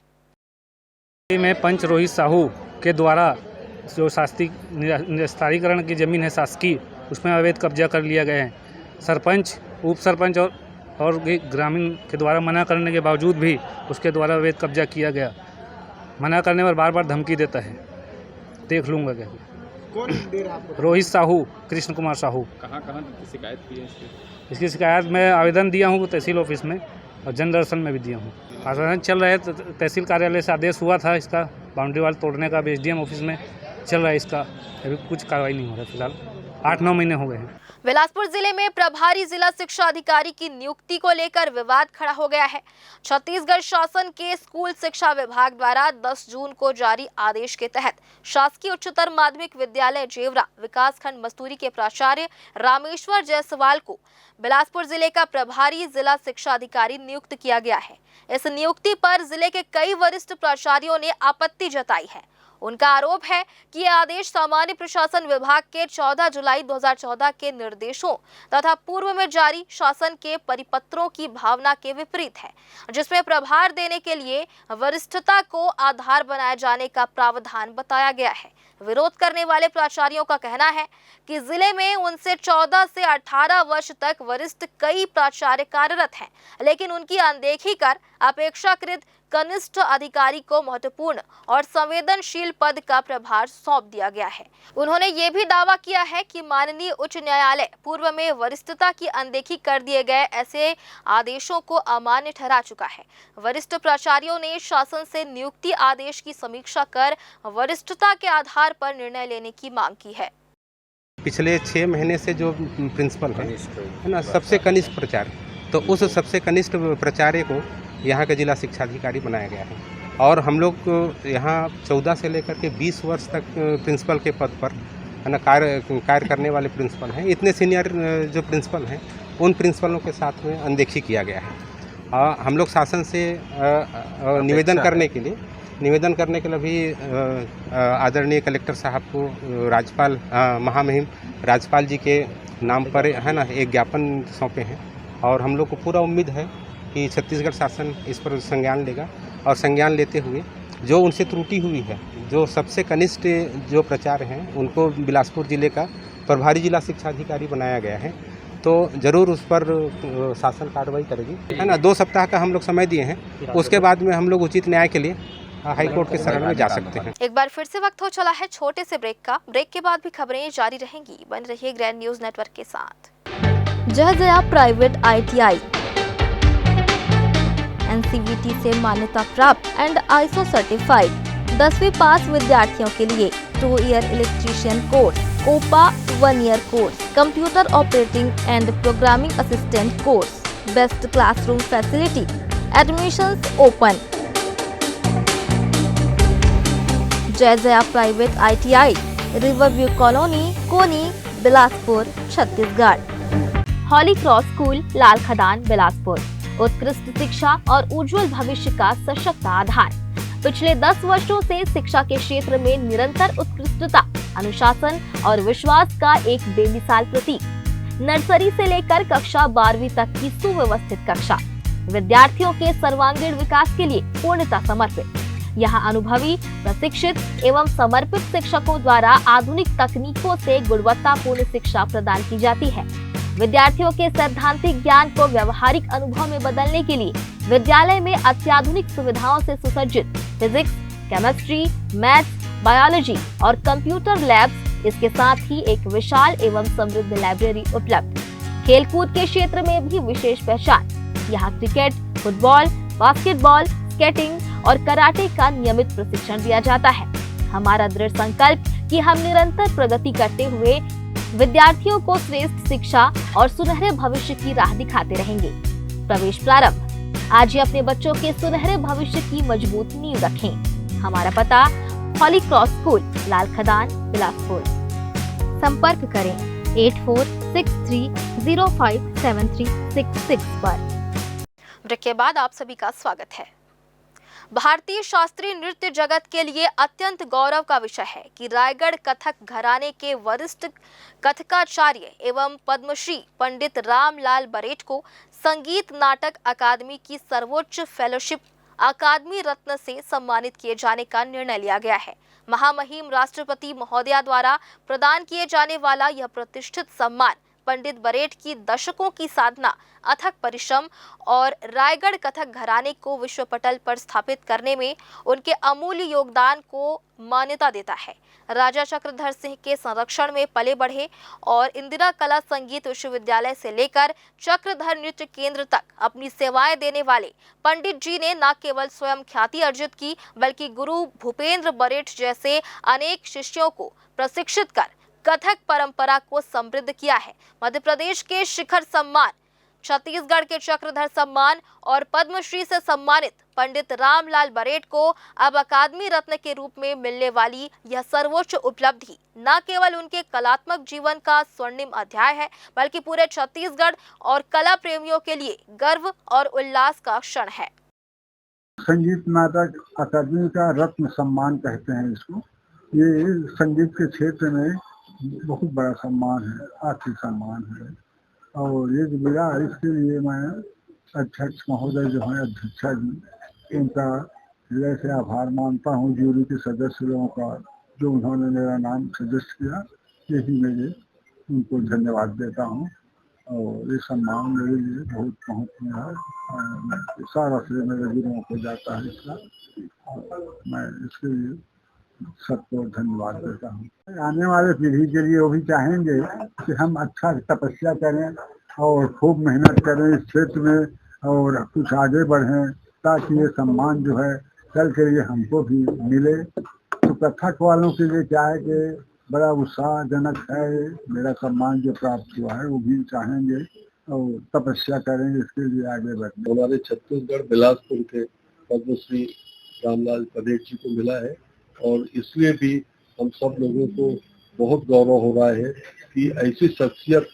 में पंच रोहित साहू के द्वारा जो शासकीय निस्तारीकरण की जमीन है शासकीय, उसमें अवैध कब्जा कर लिया गया है। सरपंच, उप सरपंच और ग्रामीण के द्वारा मना करने के बावजूद भी उसके द्वारा अवैध कब्जा किया गया। मना करने पर बार बार धमकी देता है, देख लूँगा क्या। कौन दे रहा आपको? रोहित साहू, कृष्ण कुमार साहू। कहाँ शिकायत की है इसकी शिकायत मैं आवेदन दिया हूँ तहसील ऑफिस में और जन दर्शन में भी दिया हूँ। आवेदन चल रहा है, तहसील कार्यालय से आदेश हुआ था इसका बाउंड्री वाल तोड़ने का, SDM ऑफिस में चल रहा है इसका, अभी कुछ कार्रवाई नहीं हो रहा। फिलहाल 8-9 महीने हो गए हैं। बिलासपुर जिले में प्रभारी जिला शिक्षा अधिकारी की नियुक्ति को लेकर विवाद खड़ा हो गया है। छत्तीसगढ़ शासन के स्कूल शिक्षा विभाग द्वारा 10 जून को जारी आदेश के तहत शासकीय उच्चतर माध्यमिक विद्यालय जेवरा विकासखंड मस्तूरी के प्राचार्य रामेश्वर जायसवाल को बिलासपुर जिले का प्रभारी जिला शिक्षा अधिकारी नियुक्त किया गया है। इस नियुक्ति पर जिले के कई वरिष्ठ प्राचार्यों ने आपत्ति जताई है। उनका आरोप है कि यह आदेश सामान्य प्रशासन विभाग के 14 जुलाई 2014 के निर्देशों तथा पूर्व में जारी शासन के परिपत्रों की भावना के विपरीत है, जिसमें प्रभार देने के लिए वरिष्ठता को आधार बनाए जाने का प्रावधान बताया गया है। विरोध करने वाले प्राचार्यों का कहना है कि जिले में उनसे 14 से 18 वर्ष तक वरिष्ठ कई प्राचार्य कार्यरत हैं, लेकिन उनकी अनदेखी कर अपेक्षाकृत कनिष्ठ अधिकारी को महत्वपूर्ण और संवेदनशील पद का प्रभार सौंप दिया गया है। उन्होंने ये भी दावा किया है कि माननीय उच्च न्यायालय पूर्व में वरिष्ठता की अनदेखी कर दिए गए ऐसे आदेशों को अमान्य ठहरा चुका है। वरिष्ठ प्राचार्यों ने शासन से नियुक्ति आदेश की समीक्षा कर वरिष्ठता के आधार पर निर्णय लेने की मांग की है। पिछले 6 महीने से जो प्रिंसिपल है ना, सबसे कनिष्ठ प्राचार्य, तो उस सबसे कनिष्ठ प्राचार्य को यहाँ के जिला शिक्षा अधिकारी बनाया गया है। और हम लोग यहाँ 14 से लेकर के 20 वर्ष तक प्रिंसिपल के पद पर है ना कार्य करने वाले प्रिंसिपल हैं। इतने सीनियर जो प्रिंसिपल हैं उन प्रिंसिपलों के साथ में अनदेखी किया गया है। हम लोग शासन से निवेदन करने के लिए भी आदरणीय कलेक्टर साहब को राज्यपाल महामहिम राज्यपाल जी के नाम पर है ना एक ज्ञापन सौंपे हैं। और हम लोग को पूरा उम्मीद है कि छत्तीसगढ़ शासन इस पर संज्ञान लेगा और संज्ञान लेते हुए जो उनसे त्रुटि हुई है, जो सबसे कनिष्ठ जो प्राचार्य हैं उनको बिलासपुर जिले का प्रभारी जिला शिक्षा अधिकारी बनाया गया है, तो ज़रूर उस पर शासन कार्रवाई करेगी, है ना। 2 सप्ताह का हम लोग समय दिए हैं, उसके बाद में हम लोग उचित न्याय के लिए हाई कोर्ट के शरण में जा सकते हैं। एक बार फिर से वक्त हो चला है छोटे से ब्रेक का। ब्रेक के बाद भी खबरें जारी रहेंगी। बन रहिए ग्रैंड न्यूज नेटवर्क के साथ। जयजया प्राइवेट ITI NCVT से मान्यता प्राप्त एंड ISO सर्टिफाइड 10वीं पास विद्यार्थियों के लिए 2 year electrician course, OPA 1 year course, computer operating and programming assistant course, best classroom facility, admissions open. Jaijaya private ITI, riverview colony, Koni, Bilaspur, Chhattisgarh. Holly cross school, Lal Khadan, Bilaspur. उत्कृष्ट शिक्षा और उज्जवल भविष्य का सशक्त आधार। पिछले 10 वर्षों से शिक्षा के क्षेत्र में निरंतर उत्कृष्टता, अनुशासन और विश्वास का एक बेमिसाल प्रतीक। नर्सरी से लेकर कक्षा 12वीं तक की सुव्यवस्थित कक्षा, विद्यार्थियों के सर्वांगीण विकास के लिए पूर्णतः समर्पित। यहाँ अनुभवी, प्रशिक्षित एवं समर्पित शिक्षकों द्वारा आधुनिक तकनीकों से गुणवत्तापूर्ण शिक्षा प्रदान की जाती है। विद्यार्थियों के सैद्धांतिक ज्ञान को व्यवहारिक अनुभव में बदलने के लिए विद्यालय में अत्याधुनिक सुविधाओं से सुसज्जित फिजिक्स, केमिस्ट्री, मैथ्स, बायोलॉजी और कंप्यूटर लैब्स, इसके साथ ही एक विशाल एवं समृद्ध लाइब्रेरी उपलब्ध। खेलकूद के क्षेत्र में भी विशेष पहचान। यहाँ क्रिकेट, फुटबॉल, बास्केटबॉल, स्केटिंग और कराटे का नियमित प्रशिक्षण दिया जाता है। हमारा दृढ़ संकल्प कि हम निरंतर प्रगति करते हुए विद्यार्थियों को श्रेष्ठ शिक्षा और सुनहरे भविष्य की राह दिखाते रहेंगे। प्रवेश प्रारंभ। आज ही अपने बच्चों के सुनहरे भविष्य की मजबूत नींव रखें। हमारा पता, हॉली क्रॉस स्कूल, लाल खदान, बिलासपुर। संपर्क करें 8463057366 पर। ब्रेक के बाद आप सभी का स्वागत है। भारतीय शास्त्रीय नृत्य जगत के लिए अत्यंत गौरव का विषय है कि रायगढ़ कथक घराने के वरिष्ठ कथकाचार्य एवं पद्मश्री पंडित रामलाल बरेठ को संगीत नाटक अकादमी की सर्वोच्च फेलोशिप अकादमी रत्न से सम्मानित किए जाने का निर्णय लिया गया है। महामहिम राष्ट्रपति महोदया द्वारा प्रदान किए जाने वाला यह प्रतिष्ठित सम्मान पंडित बरेठ की दशकों की साधना, अथक परिश्रम और रायगढ़ कथक घराने को विश्व पटल पर स्थापित करने में उनके अमूल्य योगदान को मान्यता देता है। राजा चक्रधर सिंह के संरक्षण में पले बढ़े और इंदिरा कला संगीत विश्वविद्यालय से लेकर चक्रधर नृत्य केंद्र तक अपनी सेवाएं देने वाले पंडित जी ने न केवल स्वयं ख्याति अर्जित की, बल्कि गुरु भूपेंद्र बरेठ जैसे अनेक शिष्यों को प्रशिक्षित कर कथक परंपरा को समृद्ध किया है। मध्य प्रदेश के शिखर सम्मान, छत्तीसगढ़ के चक्रधर सम्मान और पद्मश्री से सम्मानित पंडित रामलाल बरेठ को अब अकादमी रत्न के रूप में मिलने वाली यह सर्वोच्च उपलब्धि न केवल उनके कलात्मक जीवन का स्वर्णिम अध्याय है, बल्कि पूरे छत्तीसगढ़ और कला प्रेमियों के लिए गर्व और उल्लास का क्षण है। संगीत नाटक अकादमी का रत्न सम्मान कहते हैं इसको। ये संगीत के क्षेत्र में बहुत बड़ा सम्मान है, आर्थिक सम्मान है। और ये जो मिला, इसके लिए मैं अध्यक्ष महोदय जो हैं, अध्यक्षा जी, इनका हृदय से आभार मानता हूँ। जूरी के सदस्य लोगों का जो उन्होंने मेरा नाम सजेस्ट किया, यही मैं उनको धन्यवाद देता हूँ। और ये सम्मान मेरे लिए बहुत महत्वपूर्ण है। सारा श्रेय मेरे गुरुओं को जाता है इसका, और मैं इसके लिए सबको धन्यवाद देता हूँ। आने वाले पीढ़ी के लिए वो भी चाहेंगे कि हम अच्छा तपस्या करें और खूब मेहनत करें इस क्षेत्र में और कुछ आगे बढ़ें, ताकि ये सम्मान जो है कल के लिए हमको भी मिले। तो कथक वालों के लिए क्या है कि बड़ा उत्साहजनक है, मेरा सम्मान जो प्राप्त हुआ है, वो भी चाहेंगे और तपस्या करेंगे इसके लिए आगे बढ़ें। हमारे छत्तीसगढ़ बिलासपुर के पद्मश्री रामलाल बरेठ जी को मिला है और इसलिए भी हम सब लोगों को बहुत गौरव हो रहा है कि ऐसी शख्सियत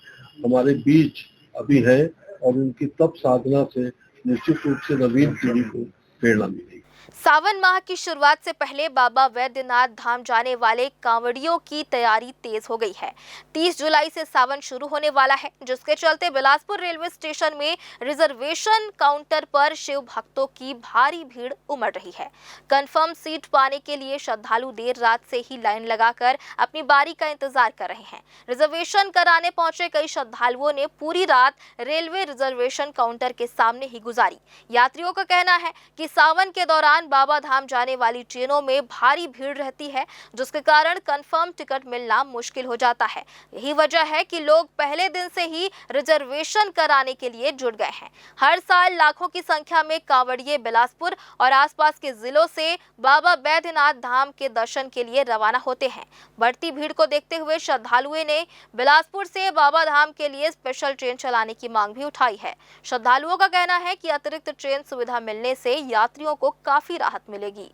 हमारे बीच अभी है और उनकी तप साधना से निश्चित रूप से नवीन पीढ़ी को प्रेरणा मिलेगी। सावन माह की शुरुआत से पहले बाबा वैद्यनाथ धाम जाने वाले कांवड़ियों की तैयारी तेज हो गई है। 30 जुलाई से सावन शुरू होने वाला है, जिसके चलते बिलासपुर रेलवे स्टेशन में रिजर्वेशन काउंटर पर शिव भक्तों की भारी भीड़ उमड़ रही है। कंफर्म सीट पाने के लिए श्रद्धालु देर रात से ही लाइन लगाकर अपनी बारी का इंतजार कर रहे हैं। रिजर्वेशन कराने पहुंचे कई श्रद्धालुओं ने पूरी रात रेलवे रिजर्वेशन काउंटर के सामने ही गुजारी। यात्रियों का कहना है कि सावन के दौरान दौरान बाबा धाम जाने वाली ट्रेनों में भारी भीड़ रहती है, जिसके कारण कंफर्म टिकट मिलना मुश्किल हो जाता है। यही वजह है कि लोग पहले दिन से ही रिजर्वेशन कराने के लिए जुट गए हैं। हर साल लाखों की संख्या में कांवड़िये बिलासपुर और आसपास के जिलों से बाबा बैद्यनाथ धाम के दर्शन के लिए रवाना होते हैं। बढ़ती भीड़ को देखते हुए श्रद्धालुओं ने बिलासपुर से बाबा धाम के लिए स्पेशल ट्रेन चलाने की मांग भी उठाई है। श्रद्धालुओं का कहना है कि अतिरिक्त ट्रेन सुविधा मिलने से यात्रियों को काफी राहत मिलेगी।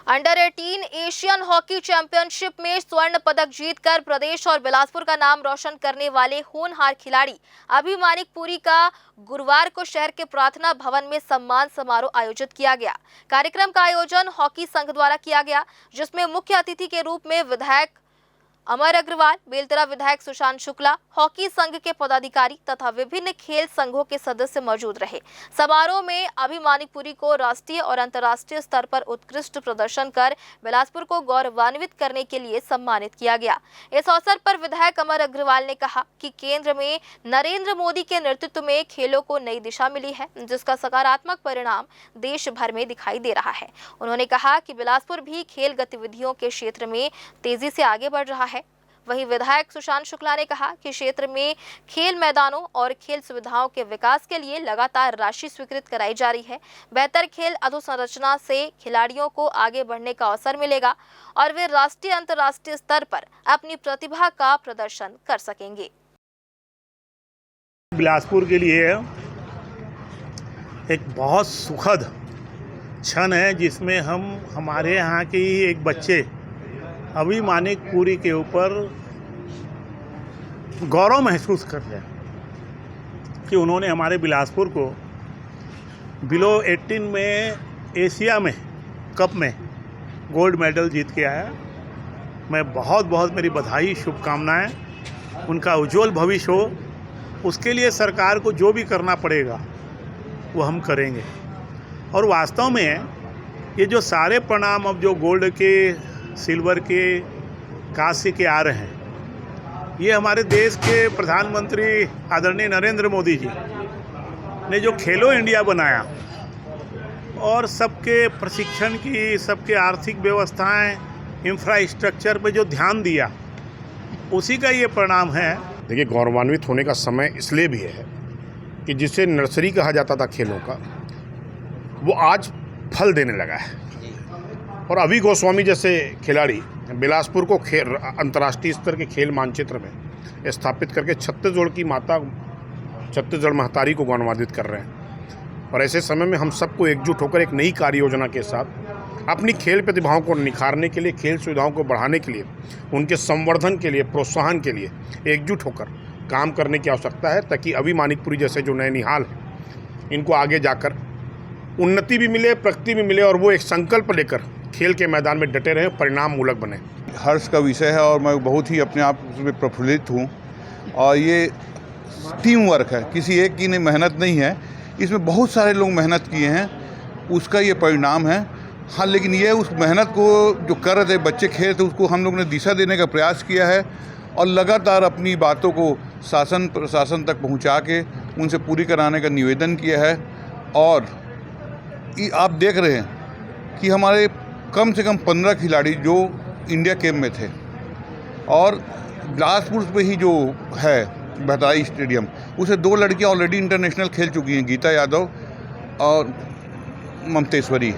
अंडर 18 एशियन हॉकी चैंपियनशिप में स्वर्ण पदक जीतकर प्रदेश और बिलासपुर का नाम रोशन करने वाले होनहार खिलाड़ी अभि मानिकपुरी का गुरुवार को शहर के प्रार्थना भवन में सम्मान समारोह आयोजित किया गया। कार्यक्रम का आयोजन हॉकी संघ द्वारा किया गया, जिसमें मुख्य अतिथि के रूप में विधायक अमर अग्रवाल, बेलतरा विधायक सुशांत शुक्ला, हॉकी संघ के पदाधिकारी तथा विभिन्न खेल संघों के सदस्य मौजूद रहे। समारोह में अभि मानिकपुरी को राष्ट्रीय और अंतर्राष्ट्रीय स्तर पर उत्कृष्ट प्रदर्शन कर बिलासपुर को गौरवान्वित करने के लिए सम्मानित किया गया। इस अवसर पर विधायक अमर अग्रवाल ने कहा कि केंद्र में नरेंद्र मोदी के नेतृत्व में खेलों को नई दिशा मिली है, जिसका सकारात्मक परिणाम देश भर में दिखाई दे रहा है। उन्होंने कहा कि बिलासपुर भी खेल गतिविधियों के क्षेत्र में तेजी से आगे बढ़ रहा है। वहीं विधायक सुशांत शुक्ला ने कहा कि क्षेत्र में खेल मैदानों और खेल सुविधाओं के विकास के लिए लगातार राशि स्वीकृत कराई जा रही है। बेहतर खेल अधोसंरचना से खिलाड़ियों को आगे बढ़ने का अवसर मिलेगा और वे राष्ट्रीय अंतर्राष्ट्रीय स्तर पर अपनी प्रतिभा का प्रदर्शन कर सकेंगे। बिलासपुर के लिए एक बहुत सुखद क्षण है, जिसमें हम हमारे यहाँ के ही एक बच्चे अभि मानिकपुरी के ऊपर गौरव महसूस कर रहे हैं कि उन्होंने हमारे बिलासपुर को बिलो 18 में एशिया में कप में गोल्ड मेडल जीत के आया। मैं बहुत मेरी बधाई, शुभकामनाएं। उनका उज्जवल भविष्य हो, उसके लिए सरकार को जो भी करना पड़ेगा वो हम करेंगे। और वास्तव में ये जो सारे परिणाम अब जो गोल्ड के, सिल्वर के, कांस्य के आ रहे हैं, ये हमारे देश के प्रधानमंत्री आदरणीय नरेंद्र मोदी जी ने जो खेलो इंडिया बनाया और सबके प्रशिक्षण की, सबके आर्थिक व्यवस्थाएं, इंफ्रास्ट्रक्चर पे जो ध्यान दिया, उसी का ये परिणाम है। देखिए, गौरवान्वित होने का समय इसलिए भी है कि जिसे नर्सरी कहा जाता था खेलों का, वो आज फल देने लगा है। और अभि गोस्वामी जैसे खिलाड़ी बिलासपुर को अंतर्राष्ट्रीय स्तर के खेल मानचित्र में स्थापित करके छत्तीसगढ़ महतारी को गौरवान्वित कर रहे हैं। और ऐसे समय में हम सबको एकजुट होकर एक नई कार्य योजना के साथ अपनी खेल प्रतिभाओं को निखारने के लिए, खेल सुविधाओं को बढ़ाने के लिए, उनके संवर्धन के लिए, प्रोत्साहन के लिए एकजुट होकर काम करने की आवश्यकता है, ताकि अभि मानिकपुरी जैसे जो नए निहाल हैं, इनको आगे जाकर उन्नति भी मिले, प्रगति भी मिले और वो एक संकल्प लेकर खेल के मैदान में डटे रहे, परिणाम मूलक बने। हर्ष का विषय है और मैं बहुत ही अपने आप में प्रफुल्लित हूँ। और ये टीम वर्क है, किसी एक की मेहनत नहीं है, इसमें बहुत सारे लोग मेहनत किए हैं, उसका ये परिणाम है। हाँ, लेकिन ये उस मेहनत को जो कर रहे थे बच्चे, खेल थे, उसको हम लोग ने दिशा देने का प्रयास किया है और लगातार अपनी बातों को शासन प्रशासन तक पहुँचा के उनसे पूरी कराने का निवेदन किया है। और आप देख रहे हैं कि हमारे कम से कम 15 खिलाड़ी जो इंडिया कैंप में थे, और बिलासपुर पे ही जो है बहताई स्टेडियम, उसे 2 लड़कियां ऑलरेडी इंटरनेशनल खेल चुकी हैं, गीता यादव और ममतेश्वरी।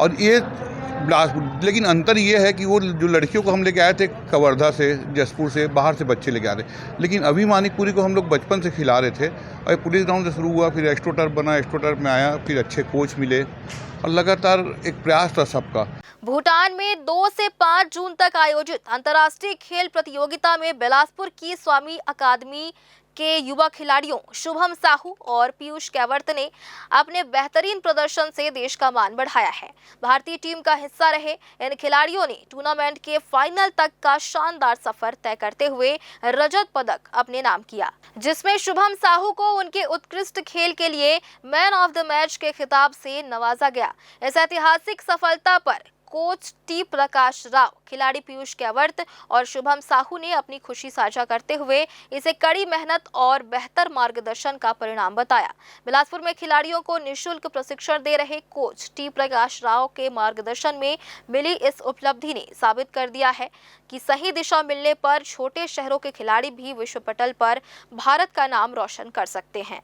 और ये बिलासपुर, लेकिन अंतर ये है कि वो जो लड़कियों को हम लेके आए थे कवर्धा से, जसपुर से, बाहर से बच्चे लेके आए थे, लेकिन अभि मानिकपुरी को हम लोग बचपन से खिला रहे थे। और पुलिस ग्राउंड से शुरू हुआ, फिर एस्ट्रोटर्फ बना, एस्ट्रोटर्फ में आया, फिर अच्छे कोच मिले और लगातार एक प्रयास था सबका। भूटान में 2 से 5 जून तक आयोजित अंतर्राष्ट्रीय खेल प्रतियोगिता में बिलासपुर की स्वामी अकादमी के युवा खिलाड़ियों शुभम साहू और पीयूष कैवर्त ने अपने बेहतरीन प्रदर्शन से देश का मान बढ़ाया है। भारतीय टीम का हिस्सा रहे इन खिलाड़ियों ने टूर्नामेंट के फाइनल तक का शानदार सफर तय करते हुए रजत पदक अपने नाम किया, जिसमें शुभम साहू को उनके उत्कृष्ट खेल के लिए मैन ऑफ द मैच के खिताब से नवाजा गया। इस ऐतिहासिक सफलता पर कोच टी प्रकाश राव, खिलाड़ी पीयूष केवट और शुभम साहू ने अपनी खुशी साझा करते हुए इसे कड़ी मेहनत और बेहतर मार्गदर्शन का परिणाम बताया। बिलासपुर में खिलाड़ियों को निःशुल्क प्रशिक्षण दे रहे कोच टी प्रकाश राव के मार्गदर्शन में मिली इस उपलब्धि ने साबित कर दिया है कि सही दिशा मिलने पर छोटे शहरों के खिलाड़ी भी विश्व पटल पर भारत का नाम रोशन कर सकते हैं।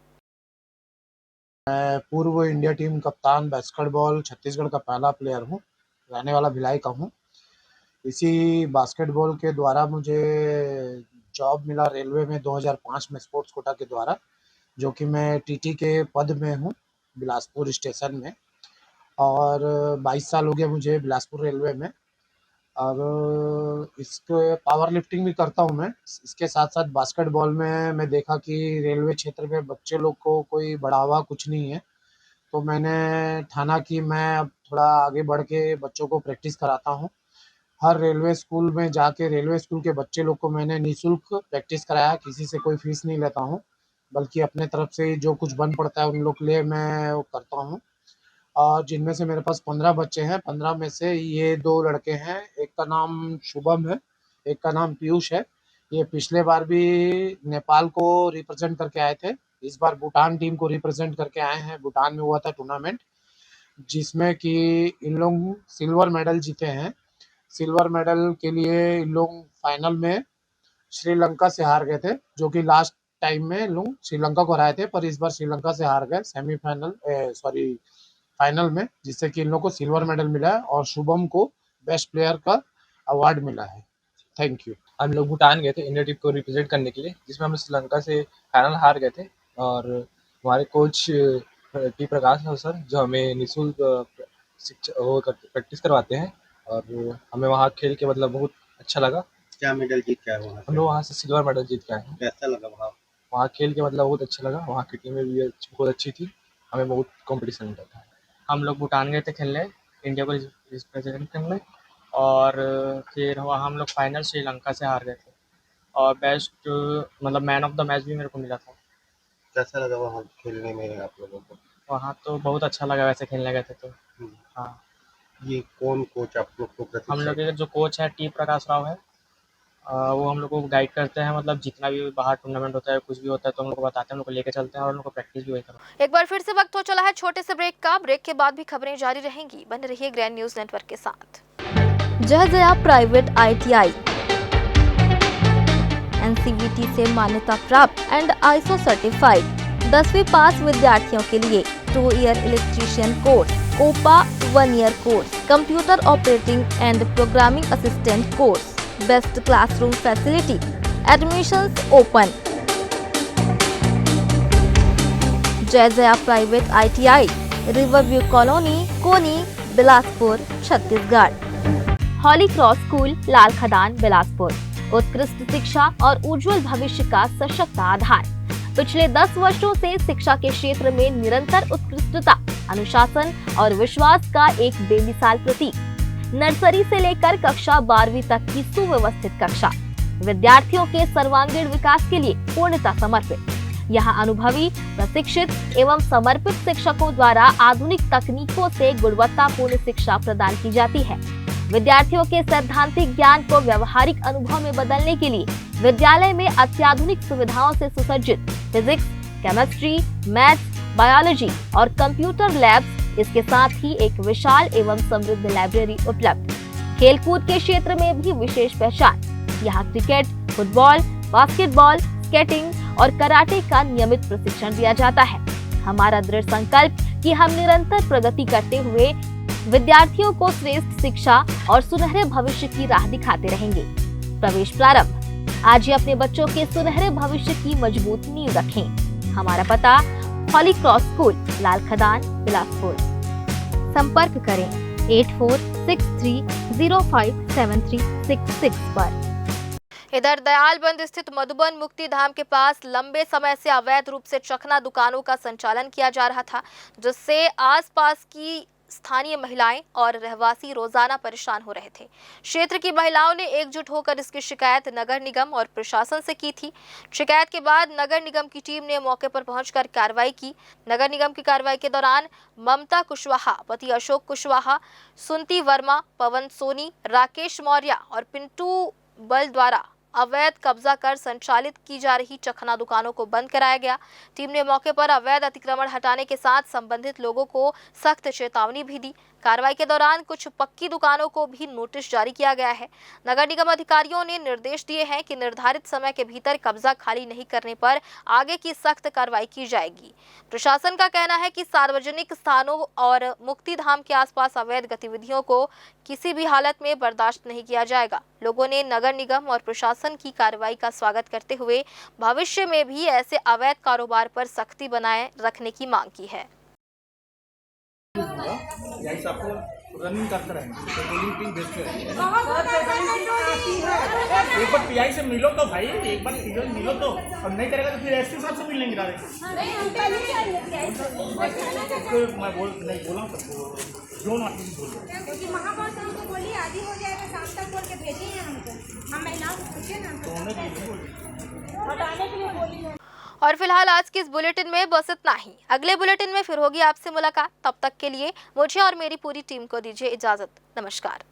मैं पूर्व इंडिया टीम कप्तान बास्केटबॉल छत्तीसगढ़ का पहला प्लेयर हूँ, रहने वाला भिलाई का हूँ। इसी बास्केटबॉल के द्वारा मुझे जॉब मिला रेलवे में 2005 में स्पोर्ट्स कोटा के द्वारा, जो कि मैं टीटी के पद में हूँ बिलासपुर स्टेशन में, और 22 साल हो गए मुझे बिलासपुर रेलवे में। और इसके पावर लिफ्टिंग भी करता हूँ मैं। इसके साथ साथ बास्केटबॉल में मैं देखा कि रेलवे क्षेत्र में बच्चे लोग को कोई बढ़ावा कुछ नहीं है, तो मैंने ठाना कि मैं अब थोड़ा आगे बढ़ के बच्चों को प्रैक्टिस कराता हूँ। हर रेलवे स्कूल में जाके रेलवे स्कूल के बच्चे लोग को मैंने निःशुल्क प्रैक्टिस कराया, किसी से कोई फीस नहीं लेता हूँ, बल्कि अपने तरफ से जो कुछ बन पड़ता है उन लोग के लिए मैं वो करता हूँ। और जिनमें से मेरे पास 15 बच्चे हैं, 15 में से ये 2 लड़के हैं, एक का नाम शुभम है, एक का नाम पीयूष है। ये पिछले बार भी नेपाल को रिप्रेजेंट करके आए थे, इस बार भूटान टीम को रिप्रेजेंट करके आए हैं। भूटान में हुआ था टूर्नामेंट, जिसमें कि इन लोग सिल्वर मेडल जीते हैं। सिल्वर मेडल के लिए इन लोग फाइनल में श्रीलंका से हार गए थे, जो कि लास्ट टाइम में लोग श्रीलंका को हराए थे, पर इस बार श्रीलंका से हार गए सेमीफाइनल फाइनल में, जिससे कि इन लोग को सिल्वर मेडल मिला है और शुभम को बेस्ट प्लेयर का अवार्ड मिला है। Thank you. हम लोग भूटान गए थे इंडिया टीम को रिप्रेजेंट करने के लिए, जिसमें हम श्रीलंका से फाइनल हार गए थे। और हमारे कोच टी प्रकाश है सर, जो हमें निःशुल्क प्रैक्टिस करवाते हैं, और हमें वहाँ खेल के मतलब बहुत अच्छा लगा। क्या मेडल जीत के आए वहाँ? हम लोग वहाँ से सिल्वर मेडल जीत के आए हैं। कैसा लगा वहाँ खेल के मतलब बहुत अच्छा लगा। वहाँ की टीमें भी बहुत अच्छी थी, हमें बहुत कॉम्पिटिशन मिला था। हम लोग भूटान गए थे खेलने, इंडिया को रिप्रेजेंट करने, और फिर वहाँ हम लोग फाइनल श्रीलंका से हार गए थे, और बेस्ट मतलब मैन ऑफ द मैच भी मेरे को मिला था। कैसा लगा वहाँ खेलने में आप लोगों को? वहाँ तो बहुत अच्छा लगा, वैसे खेलने गए थे तो। हाँ। ये कौन कोच आप लोग को हम लोग के जो कोच है टी प्रकाश राव है, वो हम लोग को गाइड करते हैं, मतलब जितना भी बाहर टूर्नामेंट होता है, कुछ भी होता है तो हम लोग को बताते हैं, हम लोग को लेके चलते हैं और हम लोग को प्रैक्टिस भी वही करवाते हैं। एक बार फिर से वक्त हो चला है छोटे से ब्रेक का। ब्रेक के बाद भी खबरें जारी रहेंगी, बने रहिए ग्रैंड न्यूज नेटवर्क के साथ। जयजया प्राइवेट ITI NCVT से मान्यता प्राप्त एंड ISO सर्टिफाइड 10वीं पास विद्यार्थियों के लिए 2 year electrician course, COPA 1 year course, computer operating and programming assistant course, best classroom facility, admissions open. Jaijaya private ITI, riverview colony, Koni, Bilaspur, Chhattisgarh. Holly cross school, Lal Khadan, Bilaspur. उत्कृष्ट शिक्षा और उज्जवल भविष्य का सशक्त आधार। पिछले 10 वर्षों से शिक्षा के क्षेत्र में निरंतर उत्कृष्टता, अनुशासन और विश्वास का एक बेमिसाल प्रतीक। नर्सरी से लेकर कक्षा 12वीं तक की सुव्यवस्थित कक्षा, विद्यार्थियों के सर्वांगीण विकास के लिए पूर्णतः समर्पित। यहाँ अनुभवी, प्रशिक्षित एवं समर्पित शिक्षकों द्वारा आधुनिक तकनीकों से गुणवत्तापूर्ण शिक्षा प्रदान की जाती है। विद्यार्थियों के सैद्धांतिक ज्ञान को व्यवहारिक अनुभव में बदलने के लिए विद्यालय में अत्याधुनिक सुविधाओं से सुसज्जित फिजिक्स, केमिस्ट्री, मैथ्स, बायोलॉजी और कंप्यूटर लैब्स, इसके साथ ही एक विशाल एवं समृद्ध लाइब्रेरी उपलब्ध। खेलकूद के क्षेत्र में भी विशेष पहचान। यहाँ क्रिकेट, फुटबॉल, बास्केटबॉल, स्केटिंग और कराटे का नियमित प्रशिक्षण दिया जाता है। हमारा दृढ़ संकल्प कि हम निरंतर प्रगति करते हुए विद्यार्थियों को श्रेष्ठ शिक्षा और सुनहरे भविष्य की राह दिखाते रहेंगे। प्रवेश प्रारंभ। आज ही अपने बच्चों के सुनहरे भविष्य की मजबूत नींव रखें। हमारा पता, हॉली क्रॉस स्कूल, लाल खदान, बिलासपुर। संपर्क करें 8463057366 पर। इधर दयालबंद स्थित मधुबन मुक्ति धाम के पास लंबे समय से अवैध रूप से चखना दुकानों का संचालन किया जा रहा था, जिससे आसपास की स्थानीय महिलाएं और रहवासी रोजाना परेशान हो रहे थे। क्षेत्र की महिलाओं ने एकजुट होकर इसकी शिकायत नगर निगम और प्रशासन से की थी। शिकायत के बाद नगर निगम की टीम ने मौके पर पहुंचकर कार्रवाई की। नगर निगम की कार्रवाई के दौरान ममता कुशवाहा, पति अशोक कुशवाहा, सुनती वर्मा, पवन सोनी, राकेश मौर्य और पिंटू बल द्वारा अवैध कब्जा कर संचालित की जा रही चखना दुकानों को बंद कराया गया। टीम ने मौके पर अवैध अतिक्रमण हटाने के साथ संबंधित लोगों को सख्त चेतावनी भी दी। कार्रवाई के दौरान कुछ पक्की दुकानों को भी नोटिस जारी किया गया है। नगर निगम अधिकारियों ने निर्देश दिए हैं कि निर्धारित समय के भीतर कब्जा खाली नहीं करने पर आगे की सख्त कार्रवाई की जाएगी। प्रशासन का कहना है कि सार्वजनिक स्थानों और मुक्तिधाम के आसपास अवैध गतिविधियों को किसी भी हालत में बर्दाश्त नहीं किया जाएगा। लोगों ने नगर निगम और प्रशासन की कार्रवाई का स्वागत करते हुए भविष्य में भी ऐसे अवैध कारोबार पर सख्ती बनाए रखने की मांग की है। यही आपको रनिंग करते रहेंगे, पेट्रोलिंग टीम भेजते रहेंगे। एक बार पीआई से मिलो तो भाई, एक बार पीआई मिलो तो, और नहीं करेगा तो फिर एसपी साहब से मिल लेंगे डायरेक्ट। मैं नहीं बोला जोन ऑफिस बोल रहा हूं, क्योंकि महापौर साहब को बोलिए आदि हो जाएगा, शाम तक बोल के भेजे हैं हमको, हम महिलाओं को पूछे ना हटाने के लिए बोलिए। और फिलहाल आज की इस बुलेटिन में बस इतना ही। अगले बुलेटिन में फिर होगी आपसे मुलाकात। तब तक के लिए मुझे और मेरी पूरी टीम को दीजिए इजाजत। नमस्कार।